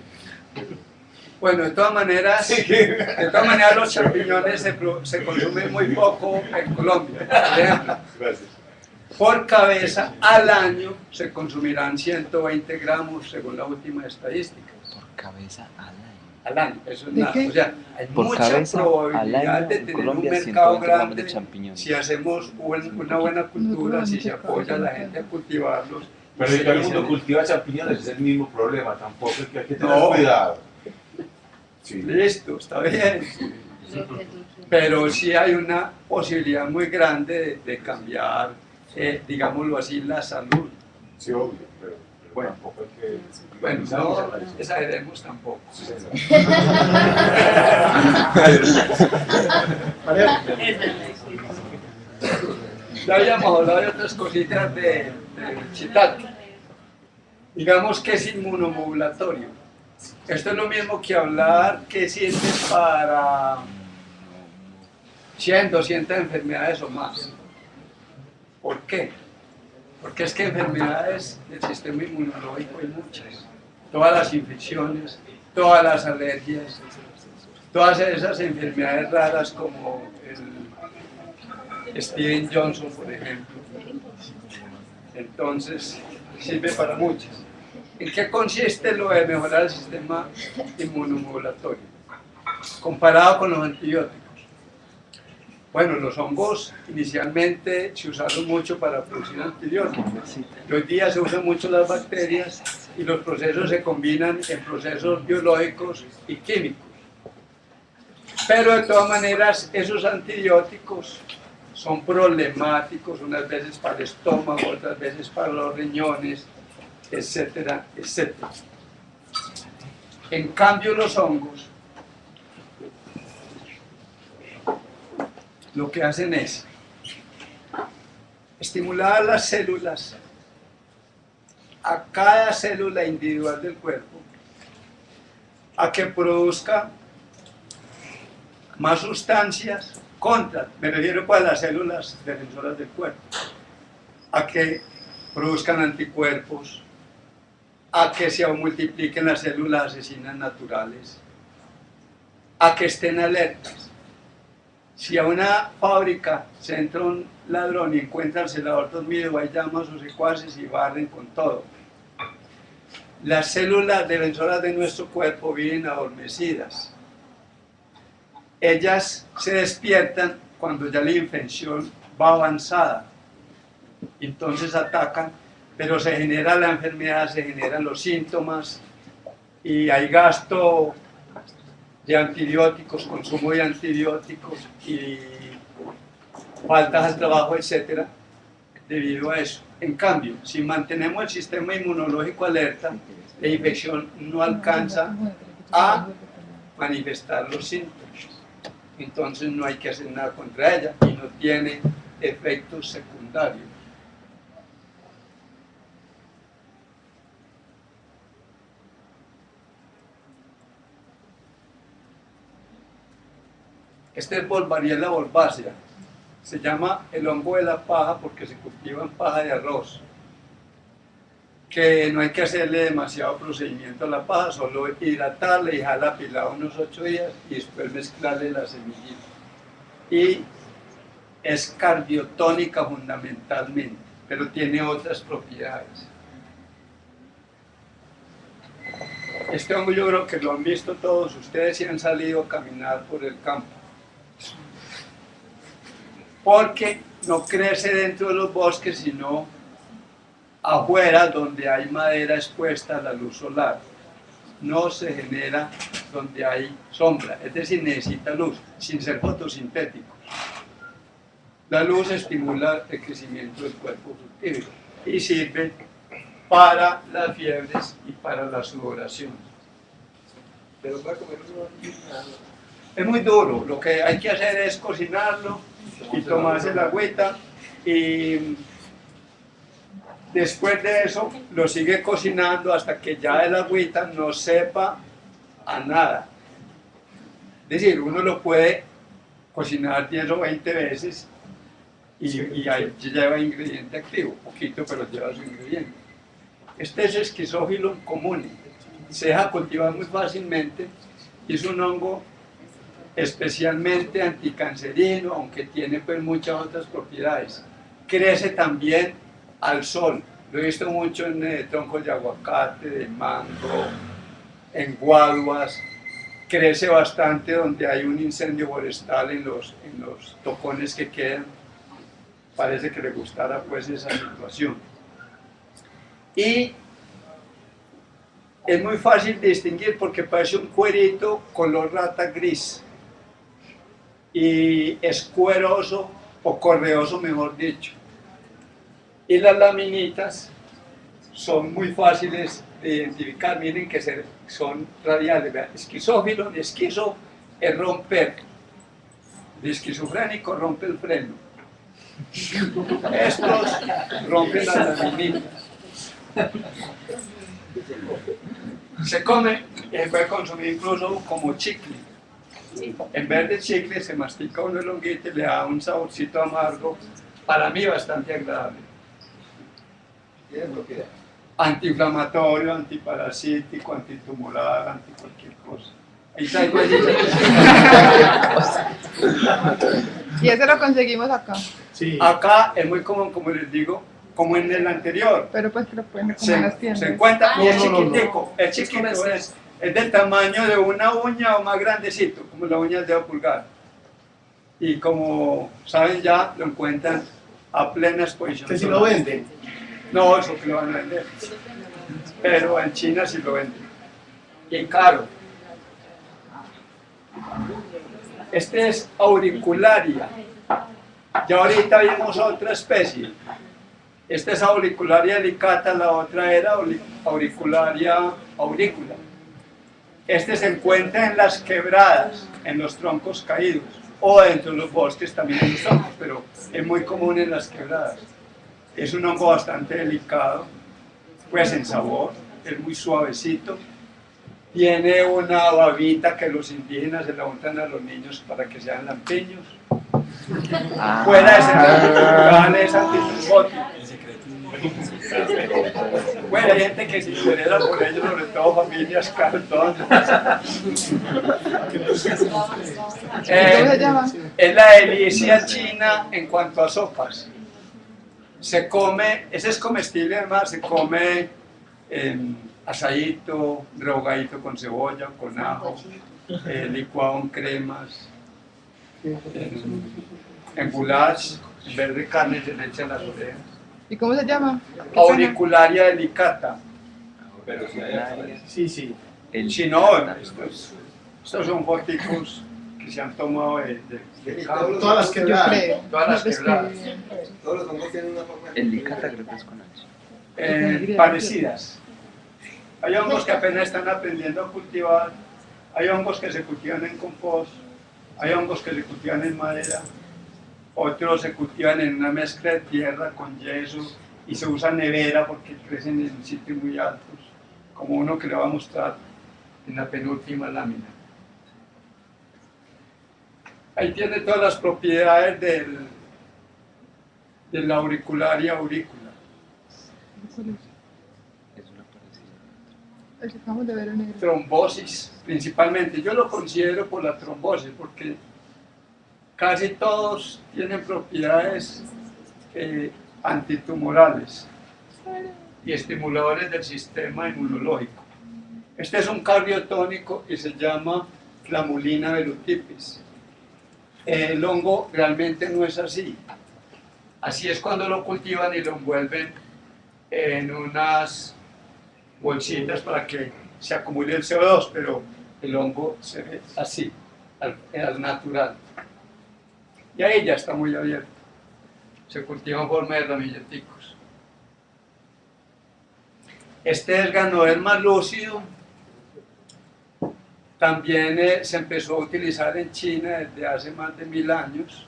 Bueno, de todas maneras los champiñones se consumen muy poco en Colombia. Por ejemplo, Gracias. por cabeza al año se consumirán 120 gramos según la última estadística. Por cabeza Al año, eso es ¿De nada. qué? O sea, hay Por mucha cabeza al probabilidad año de en tener Colombia un mercado 120 gramos de grande champiñones. si hacemos una buena cultura, si se apoya a la gente a cultivarlos. Pero si todo el mundo cultiva champiñones es el mismo problema, tampoco es que hay que tener No. cuidado. Sí. Listo, está bien. Pero sí hay una posibilidad muy grande de cambiar, digámoslo así, la salud Sí, obvio, pero Bueno. tampoco hay que... Bueno, no exageremos tampoco. Sí, señor. Ya habíamos hablado de otras cositas de shiitake. Digamos que es inmunomodulatorio. Esto es lo mismo que hablar que sirve para 100, 200 enfermedades o más. ¿Por qué? Porque es que enfermedades del sistema inmunológico hay muchas. Todas las infecciones, todas las alergias, todas esas enfermedades raras como el Steven Johnson, por ejemplo. Entonces, sirve para muchas. ¿En qué consiste lo de mejorar el sistema inmunomodulatorio comparado con los antibióticos? Bueno, los hongos inicialmente se usaron mucho para producir antibióticos. Y hoy día se usan mucho las bacterias y los procesos se combinan en procesos biológicos y químicos. Pero de todas maneras, esos antibióticos son problemáticos, unas veces para el estómago, otras veces para los riñones, etcétera, etcétera. En cambio, los hongos lo que hacen es estimular a las células, a cada célula individual del cuerpo, a que produzca más sustancias me refiero pues a las células defensoras del cuerpo, a que produzcan anticuerpos, a que se multipliquen las células asesinas naturales, a que estén alertas. Si a una fábrica se entra un ladrón y encuentra el celador dormido, ahí llama a sus secuaces y barren con todo. Las células defensoras de nuestro cuerpo viven adormecidas. Ellas se despiertan cuando ya la infección va avanzada. Entonces atacan, pero se genera la enfermedad, se generan los síntomas y hay gasto de antibióticos, consumo de antibióticos y faltas al trabajo, etcétera, debido a eso. En cambio, si mantenemos el sistema inmunológico alerta, la infección no alcanza a manifestar los síntomas. Entonces no hay que hacer nada contra ella y no tiene efectos secundarios. Este es Volvariella volvacea. Se llama el hongo de la paja porque se cultiva en paja de arroz. Que no hay que hacerle demasiado procedimiento a la paja, solo hidratarla y dejarla pilada unos 8 días y después mezclarle la semillita. Y es cardiotónica fundamentalmente, pero tiene otras propiedades. Este hongo yo creo que lo han visto todos ustedes si han salido a caminar por el campo. Porque no crece dentro de los bosques, sino afuera donde hay madera expuesta a la luz solar. No se genera donde hay sombra, es decir, necesita luz, sin ser fotosintético. La luz estimula el crecimiento del cuerpo fructífero y sirve para las fiebres y para la sudoración. Pero para comer Es muy duro, lo que hay que hacer es cocinarlo y tomarse la agüita y después de eso lo sigue cocinando hasta que ya el agüita no sepa a nada. Es decir, uno lo puede cocinar 10 o 20 veces y ahí lleva ingrediente activo, poquito pero lleva su ingrediente. Este es Schizophilum comune, se deja cultivar muy fácilmente y es un hongo especialmente anticancerino, aunque tiene pues muchas otras propiedades. Crece también al sol, lo he visto mucho en troncos de aguacate, de mango, en guaduas, crece bastante donde hay un incendio forestal en los tocones que quedan, parece que le gustara pues esa situación. Y es muy fácil de distinguir porque parece un cuerito color rata gris y es cueroso o correoso, mejor dicho. Y las laminitas son muy fáciles de identificar. Miren que son radiales. Vean, esquizófilo, de esquizo es romper. De esquizofrénico rompe el freno. Estos rompen las laminitas. Se come y se puede consumir incluso como chicle. En vez de chicle se mastica uno el honguito y le da un saborcito amargo, para mí bastante agradable. Tiene propiedad. Antiinflamatorio, antiparasítico, antitumoral, anti cualquier cosa. Ahí traigo Y ese lo conseguimos acá. Sí. Acá es muy común, como les digo, como en el anterior. Pero pues que lo pueden comer en las Se tiendas. encuentra y es No, no, no, chiquitico. El chiquito es del tamaño de una uña o más grandecito, como la uña del dedo pulgar. Y como saben ya, lo encuentran a plena exposición. Que si lo venden. No, eso que lo van a vender. Pero en China sí lo venden. Y caro. Este es auricularia. Ya ahorita vimos otra especie. Esta es auricularia delicata, la otra era auricularia aurícula. Este se encuentra en las quebradas, en los troncos caídos, o dentro de los bosques también en los troncos, pero es muy común en las quebradas. Es un hongo bastante delicado, pues en sabor, es muy suavecito. Tiene una babita que los indígenas se la untan a los niños para que sean lampiños. Fuera de ser natural, es antitrufótico. Bueno, hay gente que se interesa por ello, sobre todo familias cartón. ¿Cómo se llama? Es la delicia china en cuanto a sopas. Se come, ese es comestible además, se come asadito, rehogadito con cebolla, con ajo, licuado en cremas, en goulash, en vez de carne se le echan las orejas. ¿Y cómo se llama? Auricularia delicata. Pero si hay Sí, sí. Si no, estos son foticos que se han tomado de campo. Todas las Yo quebradas. creo. Todas las No, pues quebradas. Todos los hongos tienen una forma de... El licata creo que es con H. Parecidas. Hay hongos que apenas están aprendiendo a cultivar, hay hongos que se cultivan en compost, hay hongos que se cultivan en madera, otros se cultivan en una mezcla de tierra con yeso y se usa nevera porque crecen en sitios muy altos, como uno que le va a mostrar en la penúltima lámina. Ahí tiene todas las propiedades de la auricularia aurícula. Es una parecida. El que acabamos de ver en negro. Trombosis, principalmente. Yo lo considero por la trombosis, porque casi todos tienen propiedades antitumorales y estimuladores del sistema inmunológico. Este es un cardiotónico y se llama Flamulina velutipis. El hongo realmente no es así. Así es cuando lo cultivan y lo envuelven en unas bolsitas para que se acumule el CO2, pero el hongo se ve así, al natural. Y ahí ya está muy abierto. Se cultiva en forma de ramilleticos. Este es Ganoderma lúcido. También se empezó a utilizar en China desde hace más de 1000 años.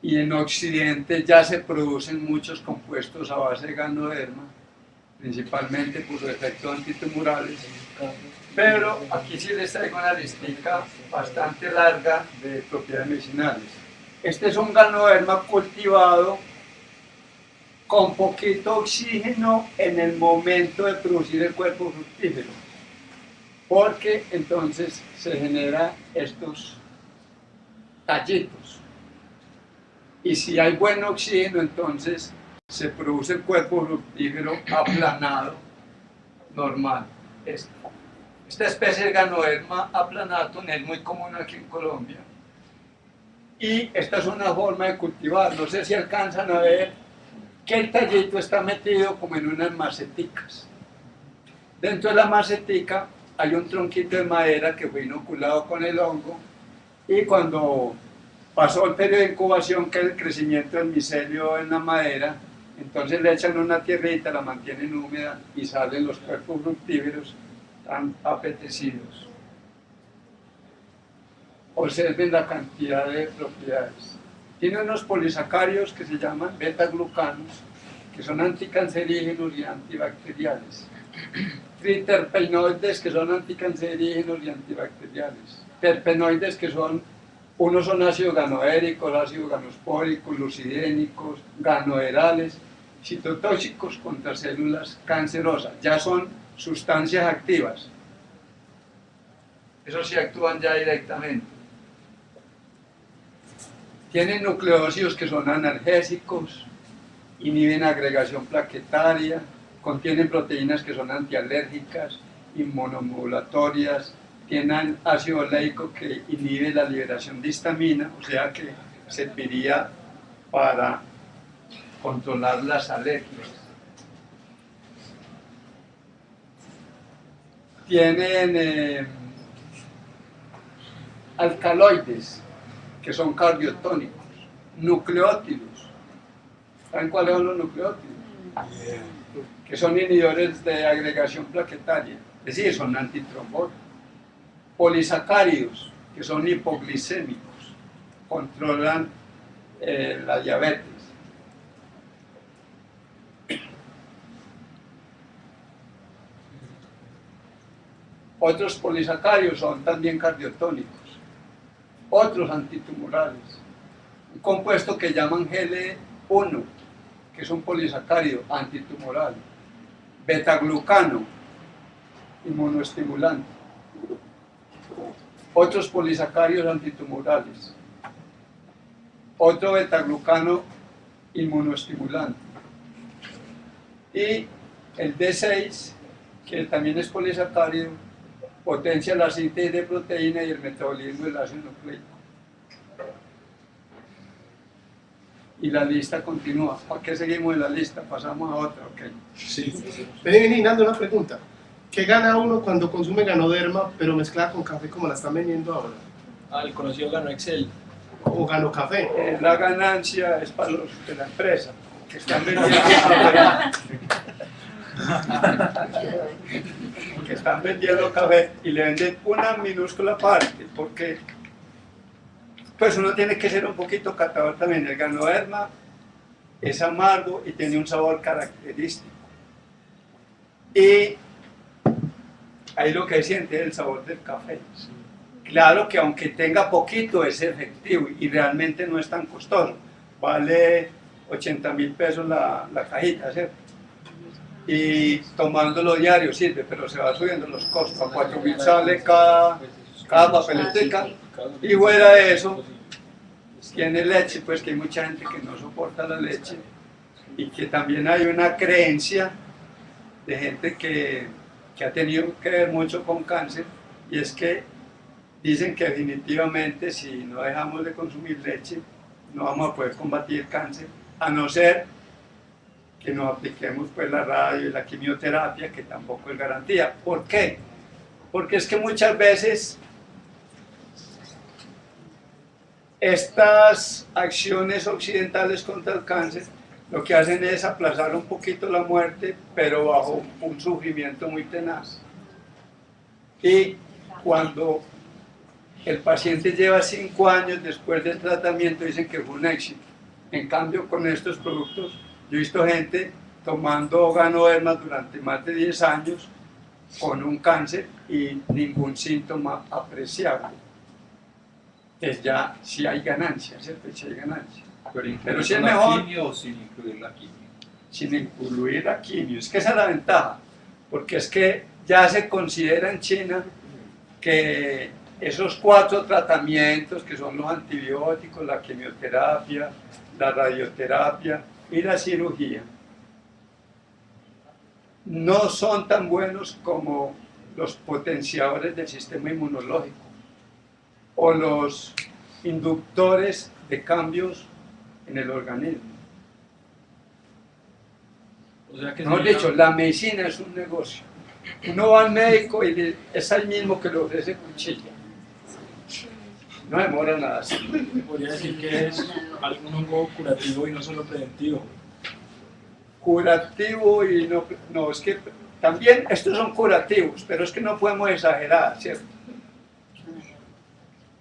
Y en Occidente ya se producen muchos compuestos a base de Ganoderma, principalmente por su efecto antitumorales. Pero aquí sí les traigo una listica bastante larga de propiedades medicinales. Este es un Ganoderma cultivado con poquito oxígeno en el momento de producir el cuerpo fructífero, porque entonces se generan estos tallitos. Y si hay buen oxígeno, entonces se produce el cuerpo fructífero aplanado, normal. Esta especie de Ganoderma aplanatum es muy común aquí en Colombia. Y esta es una forma de cultivar. No sé si alcanzan a ver que el tallito está metido como en unas maceticas. Dentro de la macetica hay un tronquito de madera que fue inoculado con el hongo, y cuando pasó el periodo de incubación, que es el crecimiento del micelio en la madera, Entonces le echan una tierrita, la mantienen húmeda y salen los cuerpos fructíferos tan apetecidos. Observen la cantidad de propiedades. Tiene unos polisacáridos que se llaman beta-glucanos, que son anticancerígenos y antibacteriales. Triterpenoides, que son anticancerígenos y antibacteriales. Terpenoides, que unos son ácidos ganoéricos, ácidos ganospóricos, lucidénicos, ganoerales, citotóxicos contra células cancerosas. Ya son sustancias activas. Eso sí actúan ya directamente. Tienen nucleócidos que son analgésicos, inhiben agregación plaquetaria, contienen proteínas que son antialérgicas, inmunomodulatorias, tienen ácido oleico que inhibe la liberación de histamina, o sea que serviría para controlar las alergias. Tienen alcaloides, que son cardiotónicos, nucleótidos. ¿Saben cuáles son los nucleótidos? Que son inhibidores de agregación plaquetaria, es decir, son antitrombóticos. Polisacáridos, que son hipoglicémicos, controlan la diabetes. Otros polisacáridos son también cardiotónicos, otros antitumorales. Un compuesto que llaman GL1, que es un polisacárido antitumoral. Betaglucano, inmunoestimulante. Otros polisacáridos antitumorales. Otro betaglucano inmunoestimulante. Y el D6, que también es polisacárido, potencia la síntesis de proteína y el metabolismo del ácido nucleico. Y la lista continúa. ¿Para qué seguimos en la lista? Pasamos a otra, ¿ok? Sí. Vení, Nando, una pregunta. ¿Qué gana uno cuando consume Ganoderma, pero mezclada con café como la están vendiendo ahora? El conocido Gano Excel. ¿O Gano Café? La ganancia es para los de la empresa, que están vendiendo que están vendiendo café y le venden una minúscula parte, porque pues uno tiene que ser un poquito catador también. El Ganoderma es amargo y tiene un sabor característico. Y ahí lo que siente es el sabor del café. Claro que aunque tenga poquito es efectivo y realmente no es tan costoso. Vale 80.000 pesos la cajita, ¿cierto? Y tomándolo diario sirve, pero se va subiendo los costos. A 4.000 sale cada papeletica. Y fuera de eso, tiene leche, pues que hay mucha gente que no soporta la leche. Y que también hay una creencia de gente que ha tenido que ver mucho con cáncer, y es que dicen que definitivamente si no dejamos de consumir leche no vamos a poder combatir el cáncer, a no ser que nos apliquemos pues la radio y la quimioterapia, que tampoco es garantía. ¿Por qué? Porque es que muchas veces estas acciones occidentales contra el cáncer lo que hacen es aplazar un poquito la muerte, pero bajo un sufrimiento muy tenaz. Y cuando el paciente lleva 5 años después del tratamiento, dicen que fue un éxito. En cambio, con estos productos, yo he visto gente tomando Ganoderma durante más de 10 años con un cáncer y ningún síntoma apreciable. Entonces ya sí hay ganancia, ¿cierto? Sí hay ganancia. Pero si es mejor, ¿La quimio o sin incluir la quimio? Sin incluir la quimio. Es que esa es la ventaja, porque es que ya se considera en China que esos 4 tratamientos, que son los antibióticos, la quimioterapia, la radioterapia y la cirugía, no son tan buenos como los potenciadores del sistema inmunológico o los inductores de cambios en el organismo. O sea que Mejor dicho, la medicina es un negocio. Uno va al médico y es el mismo que le ofrece cuchilla. No demora nada. podría decir que es algún hongo curativo y no solo preventivo. curativo y no, es que también estos son curativos, pero es que no podemos exagerar, ¿cierto?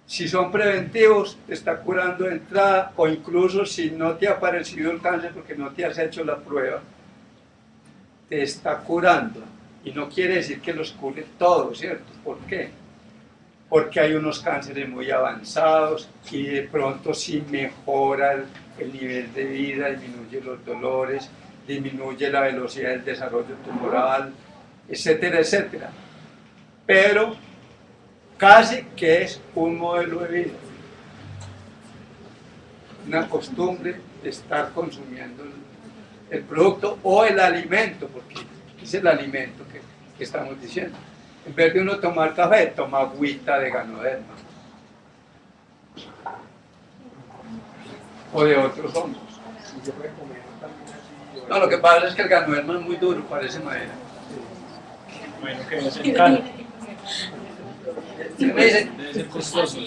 Si son preventivos, te está curando de entrada, o incluso si no te ha aparecido el cáncer porque no te has hecho la prueba, te está curando. Y no quiere decir que los cure todos, ¿cierto? ¿Por qué? Porque hay unos cánceres muy avanzados y de pronto sí mejora el nivel de vida, disminuye los dolores, disminuye la velocidad del desarrollo tumoral, etcétera, etcétera. Pero casi que es un modelo de vida, una costumbre de estar consumiendo el producto o el alimento, porque es el alimento que estamos diciendo. En vez de uno tomar café, toma agüita de Ganoderma o de otros hongos. No, lo que pasa es que el Ganoderma es muy duro, parece madera. Bueno, que es el cano. ¿Sí me dicen? Debe ser costoso.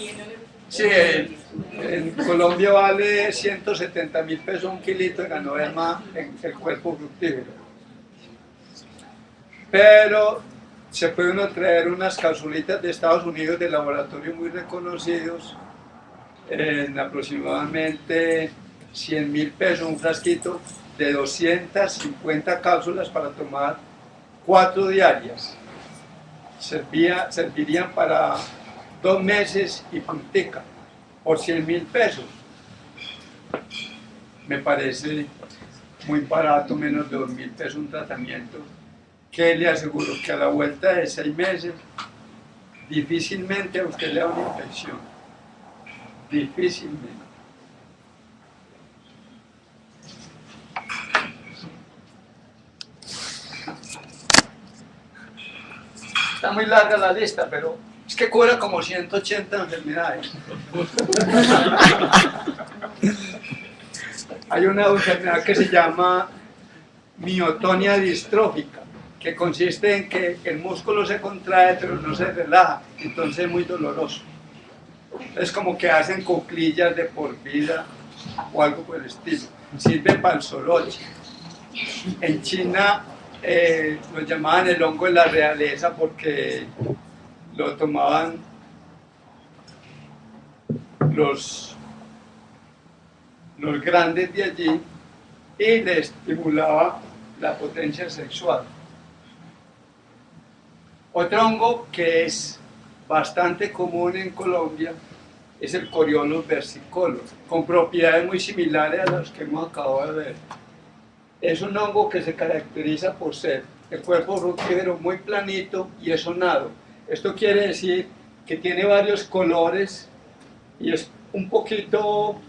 Sí, en Colombia vale 170.000 pesos un kilito de Ganoderma en el cuerpo fructífero. Pero se puede uno traer unas capsulitas de Estados Unidos de laboratorios muy reconocidos en aproximadamente 100.000 pesos un frasquito de 250 cápsulas para tomar 4 diarias. Servirían para 2 meses y puntica por 100.000 pesos. Me parece muy barato, menos de 2.000 pesos un tratamiento que le aseguro que a la vuelta de 6 meses difícilmente a usted le da una infección. Difícilmente. Está muy larga la lista, pero es que cura como 180 enfermedades. Hay una enfermedad que se llama miotonia distrófica, que consiste en que el músculo se contrae pero no se relaja, entonces es muy doloroso. Es como que hacen cuclillas de por vida o algo por el estilo. Sirve para el soroche. En China lo llamaban el hongo de la realeza porque lo tomaban los grandes de allí y le estimulaba la potencia sexual. Otro hongo que es bastante común en Colombia es el Coriolus versicolor, con propiedades muy similares a las que hemos acabado de ver. Es un hongo que se caracteriza por ser el cuerpo fructífero muy planito y esonado. Esto quiere decir que tiene varios colores y es un poquito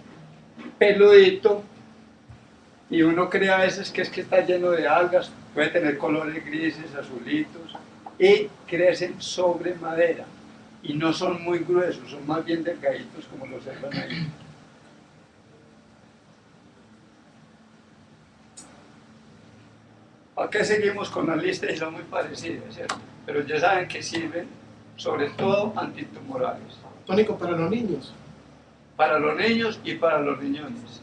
peludito y uno cree a veces que es que está lleno de algas, puede tener colores grises, azulitos y crecen sobre madera y no son muy gruesos, son más bien delgaditos como lo observan ahí. Acá seguimos con la lista y son muy parecidas, ¿cierto? Pero ya saben que sirven sobre todo antitumorales. Tónico para los niños. Para los niños y para los riñones.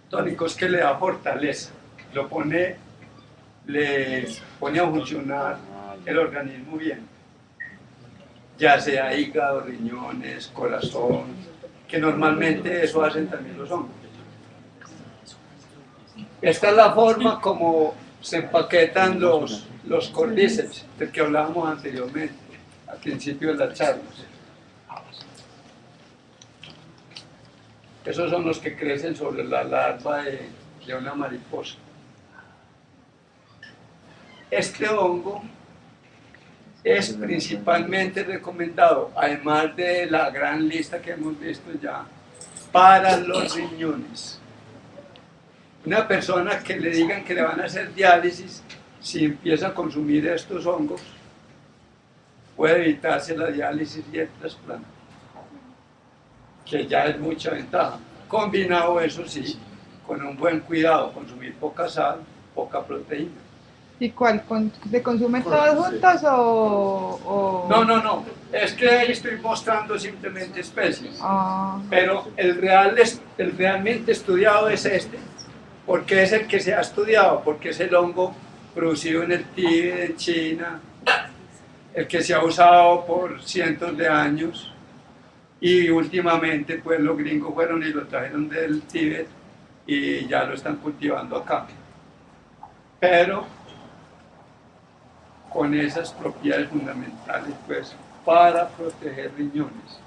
Tónico es que le da fortaleza, le pone a funcionar el organismo bien, ya sea hígado, riñones, corazón, que normalmente eso hacen también los hongos. Esta es la forma como se empaquetan los cordíceps, del que hablábamos anteriormente, al principio de la charla. Esos son los que crecen sobre la larva de una mariposa. Este hongo es principalmente recomendado, además de la gran lista que hemos visto ya, para los riñones. Una persona que le digan que le van a hacer diálisis, si empieza a consumir estos hongos, puede evitarse la diálisis y el trasplante, que ya es mucha ventaja. Combinado, eso sí, con un buen cuidado, consumir poca sal, poca proteína. ¿Y cuál? ¿Se consumen todas juntas o...? No, es que ahí estoy mostrando simplemente especies. Ah, Pero el realmente estudiado es este, porque es el que se ha estudiado, porque es el hongo producido en el Tíbet, en China, el que se ha usado por cientos de años, y últimamente pues los gringos fueron y lo trajeron del Tíbet y ya lo están cultivando acá. Pero con esas propiedades fundamentales pues para proteger riñones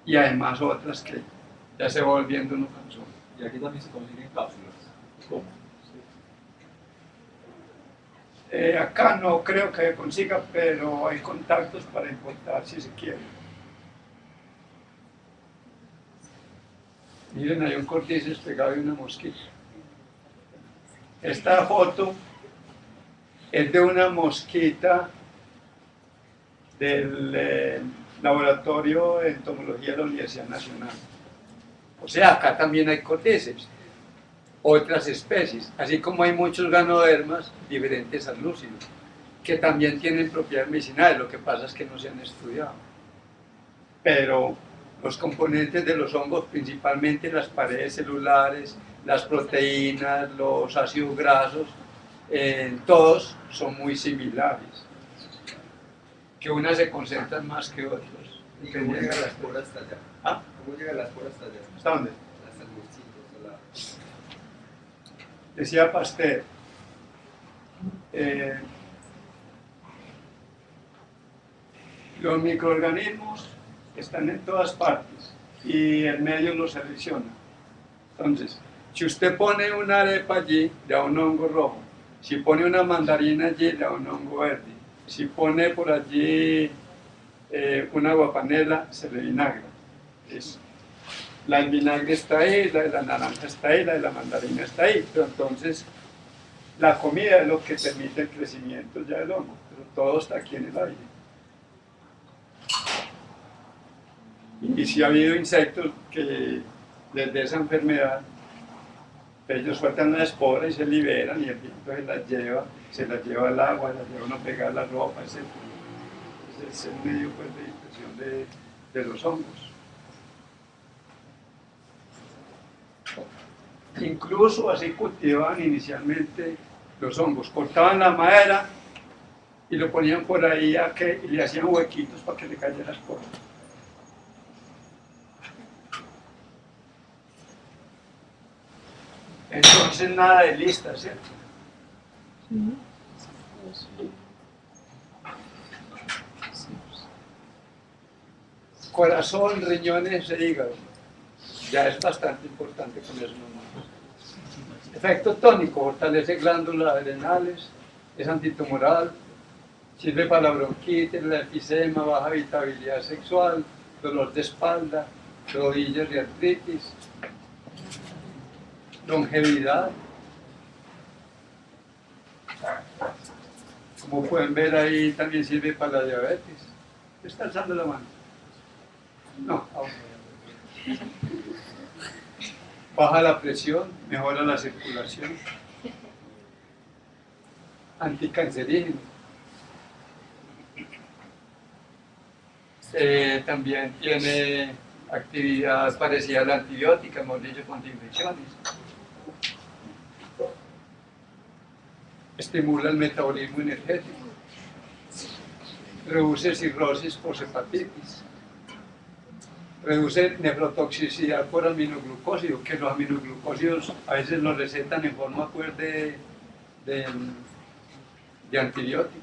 y además otras que ya se va volviendo uno cansón. Y aquí también se consiguen cápsulas. ¿Cómo? Acá no creo que consiga, pero hay contactos para importar si se quiere. Miren, hay un cortices pegado y una mosquita. Esta foto es de una mosquita del laboratorio de entomología de la Universidad Nacional. O sea, acá también hay cortices, otras especies, así como hay muchos ganodermas diferentes al lúcido, que también tienen propiedades medicinales, lo que pasa es que no se han estudiado. Pero los componentes de los hongos, principalmente las paredes celulares, las proteínas, los ácidos grasos, todos son muy similares, que unas se concentran más que otras. ¿Y cómo llegan las esporas hasta allá? ¿Ah? ¿Cómo llegan las esporas hasta allá? ¿Hasta dónde? Hasta el bolsillo, Decía Pasteur, los microorganismos están en todas partes y el medio los selecciona. Entonces, si usted pone una arepa allí, le da un hongo rojo. Si pone una mandarina allí, le da un hongo verde. Si pone por allí una guapanela, se le vinagra. La del vinagre está ahí, la de la naranja está ahí, la de la mandarina está ahí. Pero entonces, la comida es lo que permite el crecimiento ya del hongo. Pero todo está aquí en el aire. Y si ha habido insectos que desde esa enfermedad, ellos sueltan la espora y se liberan y el viento se las lleva al agua, las lleva uno a pegar la ropa, etc. Ese es el medio pues, de infección de los hongos. Incluso así cultivaban inicialmente los hongos, cortaban la madera y lo ponían por ahí y le hacían huequitos para que le cayera la espora. Entonces nada de lista, ¿cierto? Corazón, riñones e hígado. Ya es bastante importante con eso nomás. Efecto tónico, fortalece glándulas adrenales, es antitumoral, sirve para la bronquitis, la enfisema, baja habitabilidad sexual, dolor de espalda, rodillas y artritis. Longevidad. Como pueden ver ahí, también sirve para la diabetes. ¿Está alzando la mano? No, aún no. Baja la presión, mejora la circulación. Anticancerígeno. También tiene actividad parecida a la antibiótica, hemos dicho, contra infecciones. Estimula el metabolismo energético. Reduce cirrosis por hepatitis. Reduce nefrotoxicidad por aminoglucósidos, que los aminoglucósidos a veces los recetan en forma pues, de antibióticos.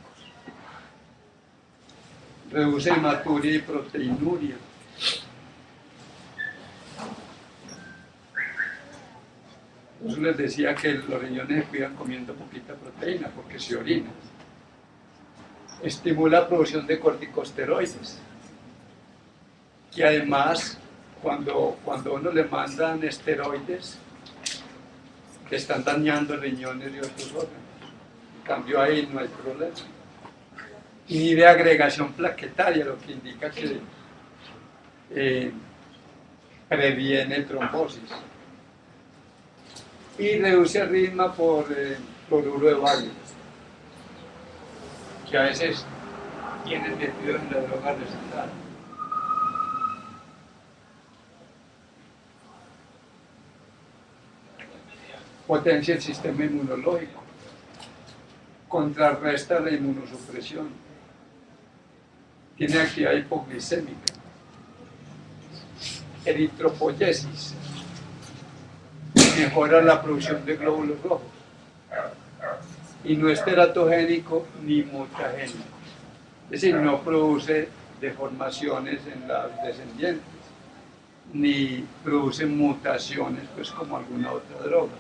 Reduce hematuria y proteinuria. Entonces les decía que los riñones se cuidan comiendo poquita proteína porque se orina. Estimula la producción de corticosteroides, que además cuando uno le mandan esteroides, le están dañando riñones y otros órganos. En cambio ahí no hay problema. Inhibe agregación plaquetaria, lo que indica que previene trombosis. Y reduce el ritmo por cloruro de bario. que a veces tienen metidos en la droga recetada. Potencia el sistema inmunológico, contrarresta la inmunosupresión, tiene actividad hipoglicémica, eritropoyesis, mejora la producción de glóbulos rojos y no es teratogénico ni mutagénico, es decir, no produce deformaciones en las descendientes ni produce mutaciones pues como alguna otra droga.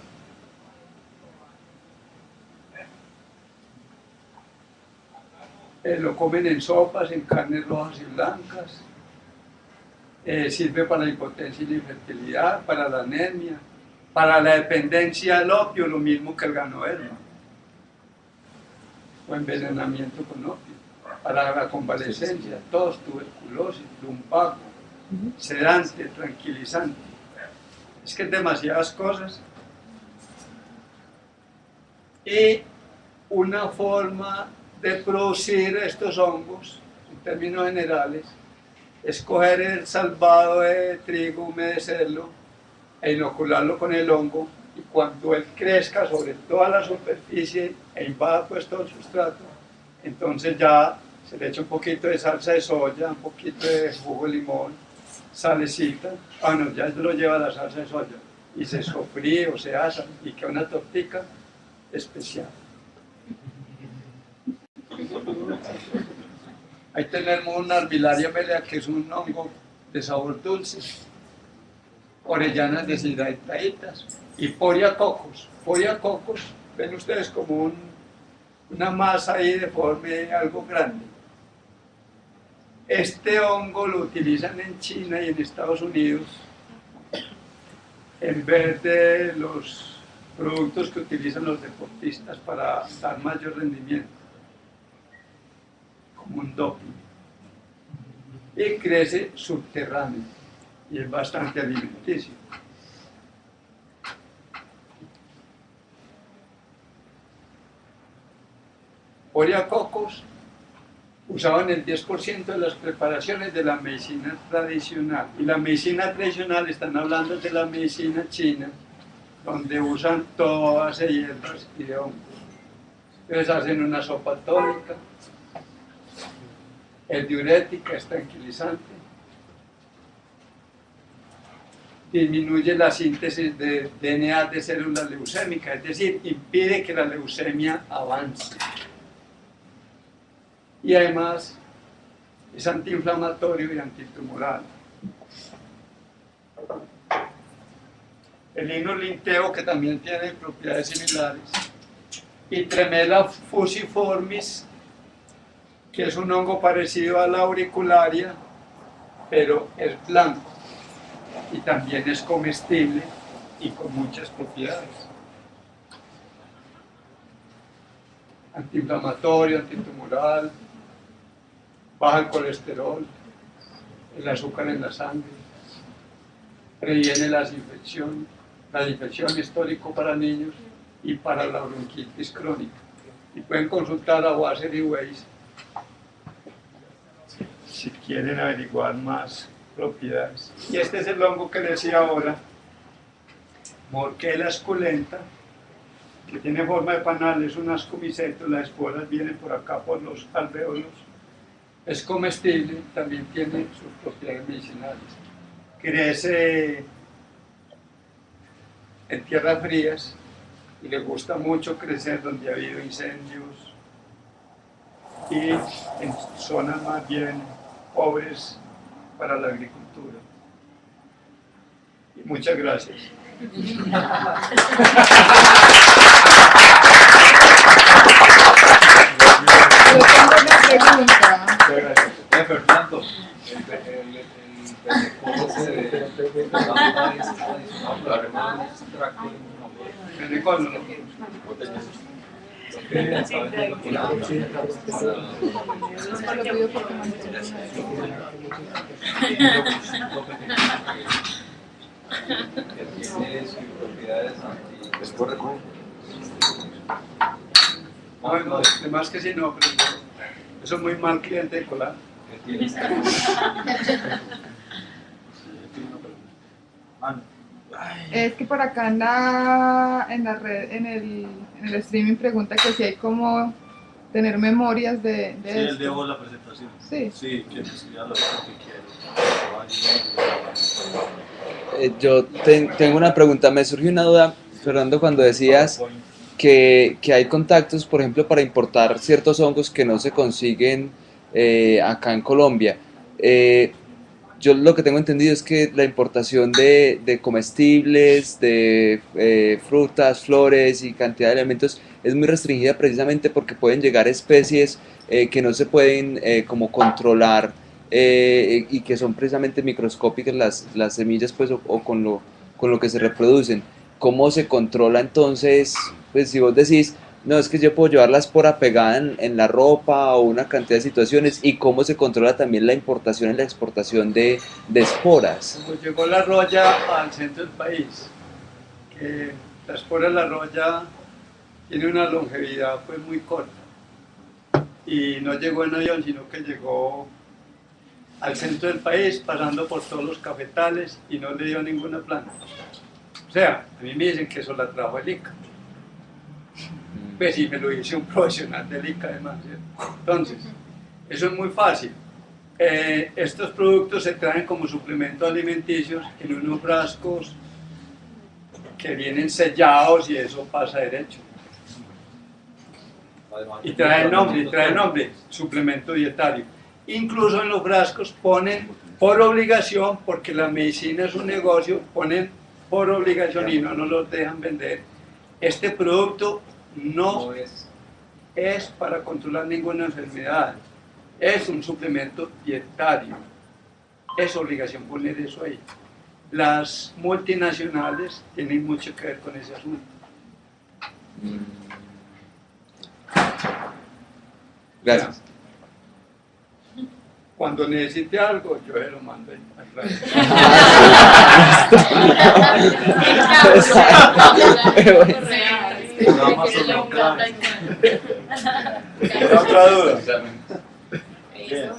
Lo comen en sopas, en carnes rojas y blancas, sirve para la impotencia y la infertilidad, para la anemia, para la dependencia al opio, lo mismo que el ganoderma, o envenenamiento con opio, para la convalescencia, tos, tuberculosis, lumbago, sedante, tranquilizante. Es que es demasiadas cosas. Y una forma de producir estos hongos, en términos generales, es coger el salvado de trigo, humedecerlo e inocularlo con el hongo, y cuando él crezca sobre toda la superficie e invada pues todo el sustrato, entonces ya se le echa un poquito de salsa de soya, un poquito de jugo de limón, salecita, no, ya lo lleva la salsa de soya, y se sofríe o se asa y queda una tortica especial. Ahí tenemos una Armillaria melea, que es un hongo de sabor dulce, orellanas deshidrataditas y Poria-cocos. Poria-cocos, ven ustedes como una masa ahí deforme, algo grande. Este hongo lo utilizan en China y en Estados Unidos en vez de los productos que utilizan los deportistas para dar mayor rendimiento, como un doping, y crece subterráneo y es bastante alimenticio. Poria-cocos usaban el 10% de las preparaciones de la medicina tradicional, y la medicina tradicional están hablando de la medicina china, donde usan todas las hierbas y de hongos. Entonces hacen una sopa tónica, es diurética, es tranquilizante, disminuye la síntesis de DNA de células leucémicas, es decir, impide que la leucemia avance. Y además es antiinflamatorio y antitumoral. El lino linteo, que también tiene propiedades similares, y Tremella fusiformis, que es un hongo parecido a la auricularia, pero es blanco y también es comestible y con muchas propiedades. Antiinflamatorio, antitumoral, baja el colesterol, el azúcar en la sangre, previene las infecciones, la infección histórico para niños y para la bronquitis crónica. Y pueden consultar a Wasser y Weiss si quieren averiguar más propiedades. Y este es el hongo que decía ahora, Morquela esculenta, que tiene forma de panal, es un ascomiceto, las esporas vienen por acá por los alvéolos, es comestible, también tiene sus propiedades medicinales. Crece en tierras frías y le gusta mucho crecer donde ha habido incendios y en zonas más bien pobres para la agricultura. Y muchas gracias. Yo tengo una pregunta. Fernando, el protocolo de Esto lo pido porque me han hecho Bueno, además que si no, pero Eso es muy mal cliente de Colán. Es que por acá en la red, en el streaming pregunta que si hay como tener memorias de Sí, él esto. dejó la presentación. Sí. Sí, que ya lo que quiere. Yo tengo una pregunta, me surgió una duda, Fernando, cuando decías que hay contactos, por ejemplo, para importar ciertos hongos que no se consiguen acá en Colombia. Yo lo que tengo entendido es que la importación de comestibles, de frutas, flores y cantidad de elementos es muy restringida precisamente porque pueden llegar especies que no se pueden como controlar y que son precisamente microscópicas las semillas pues, o con lo que se reproducen. ¿Cómo se controla entonces? Pues si vos decís, no, es que yo puedo llevar la espora pegada en la ropa o una cantidad de situaciones, y cómo se controla también la importación y la exportación de esporas. Como llegó la roya al centro del país, que la espora de la roya tiene una longevidad pues muy corta y no llegó en avión, sino que llegó al centro del país pasando por todos los cafetales y no le dio ninguna planta. O sea, a mí me dicen que eso la trajo el ICA. Pues sí, me lo dice un profesional del ICA además, ¿cierto? Entonces, eso es muy fácil. Estos productos se traen como suplementos alimenticios en unos frascos que vienen sellados y eso pasa derecho. Y trae el nombre, suplemento dietario. Incluso en los frascos ponen por obligación, porque la medicina es un negocio, ponen por obligación y no nos los dejan vender. Este producto no es para controlar ninguna enfermedad, es un suplemento dietario, es obligación poner eso ahí. Las multinacionales tienen mucho que ver con ese asunto. Gracias. Cuando necesite algo, yo se lo mando ahí. ¿Otra duda? Bien.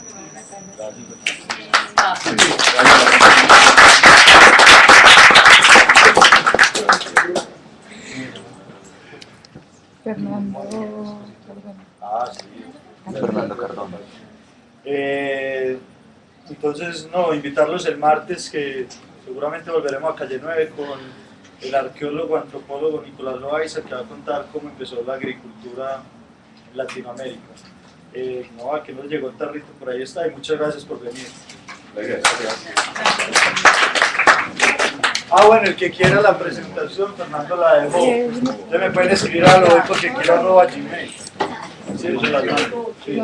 Fernando, perdón. Ah, sí. Fernando Cardona. Entonces, no, invitarlos el martes, que seguramente volveremos a Calle 9 con el arqueólogo, antropólogo Nicolás Loaiza, que va a contar cómo empezó la agricultura en Latinoamérica. No, que nos llegó el tarrito, por ahí está, y muchas gracias por venir. Ah, bueno, el que quiera la presentación, Fernando la dejó. Ustedes me pueden escribir a lo porque quiero @gmail. Sí, se las mando. Sí.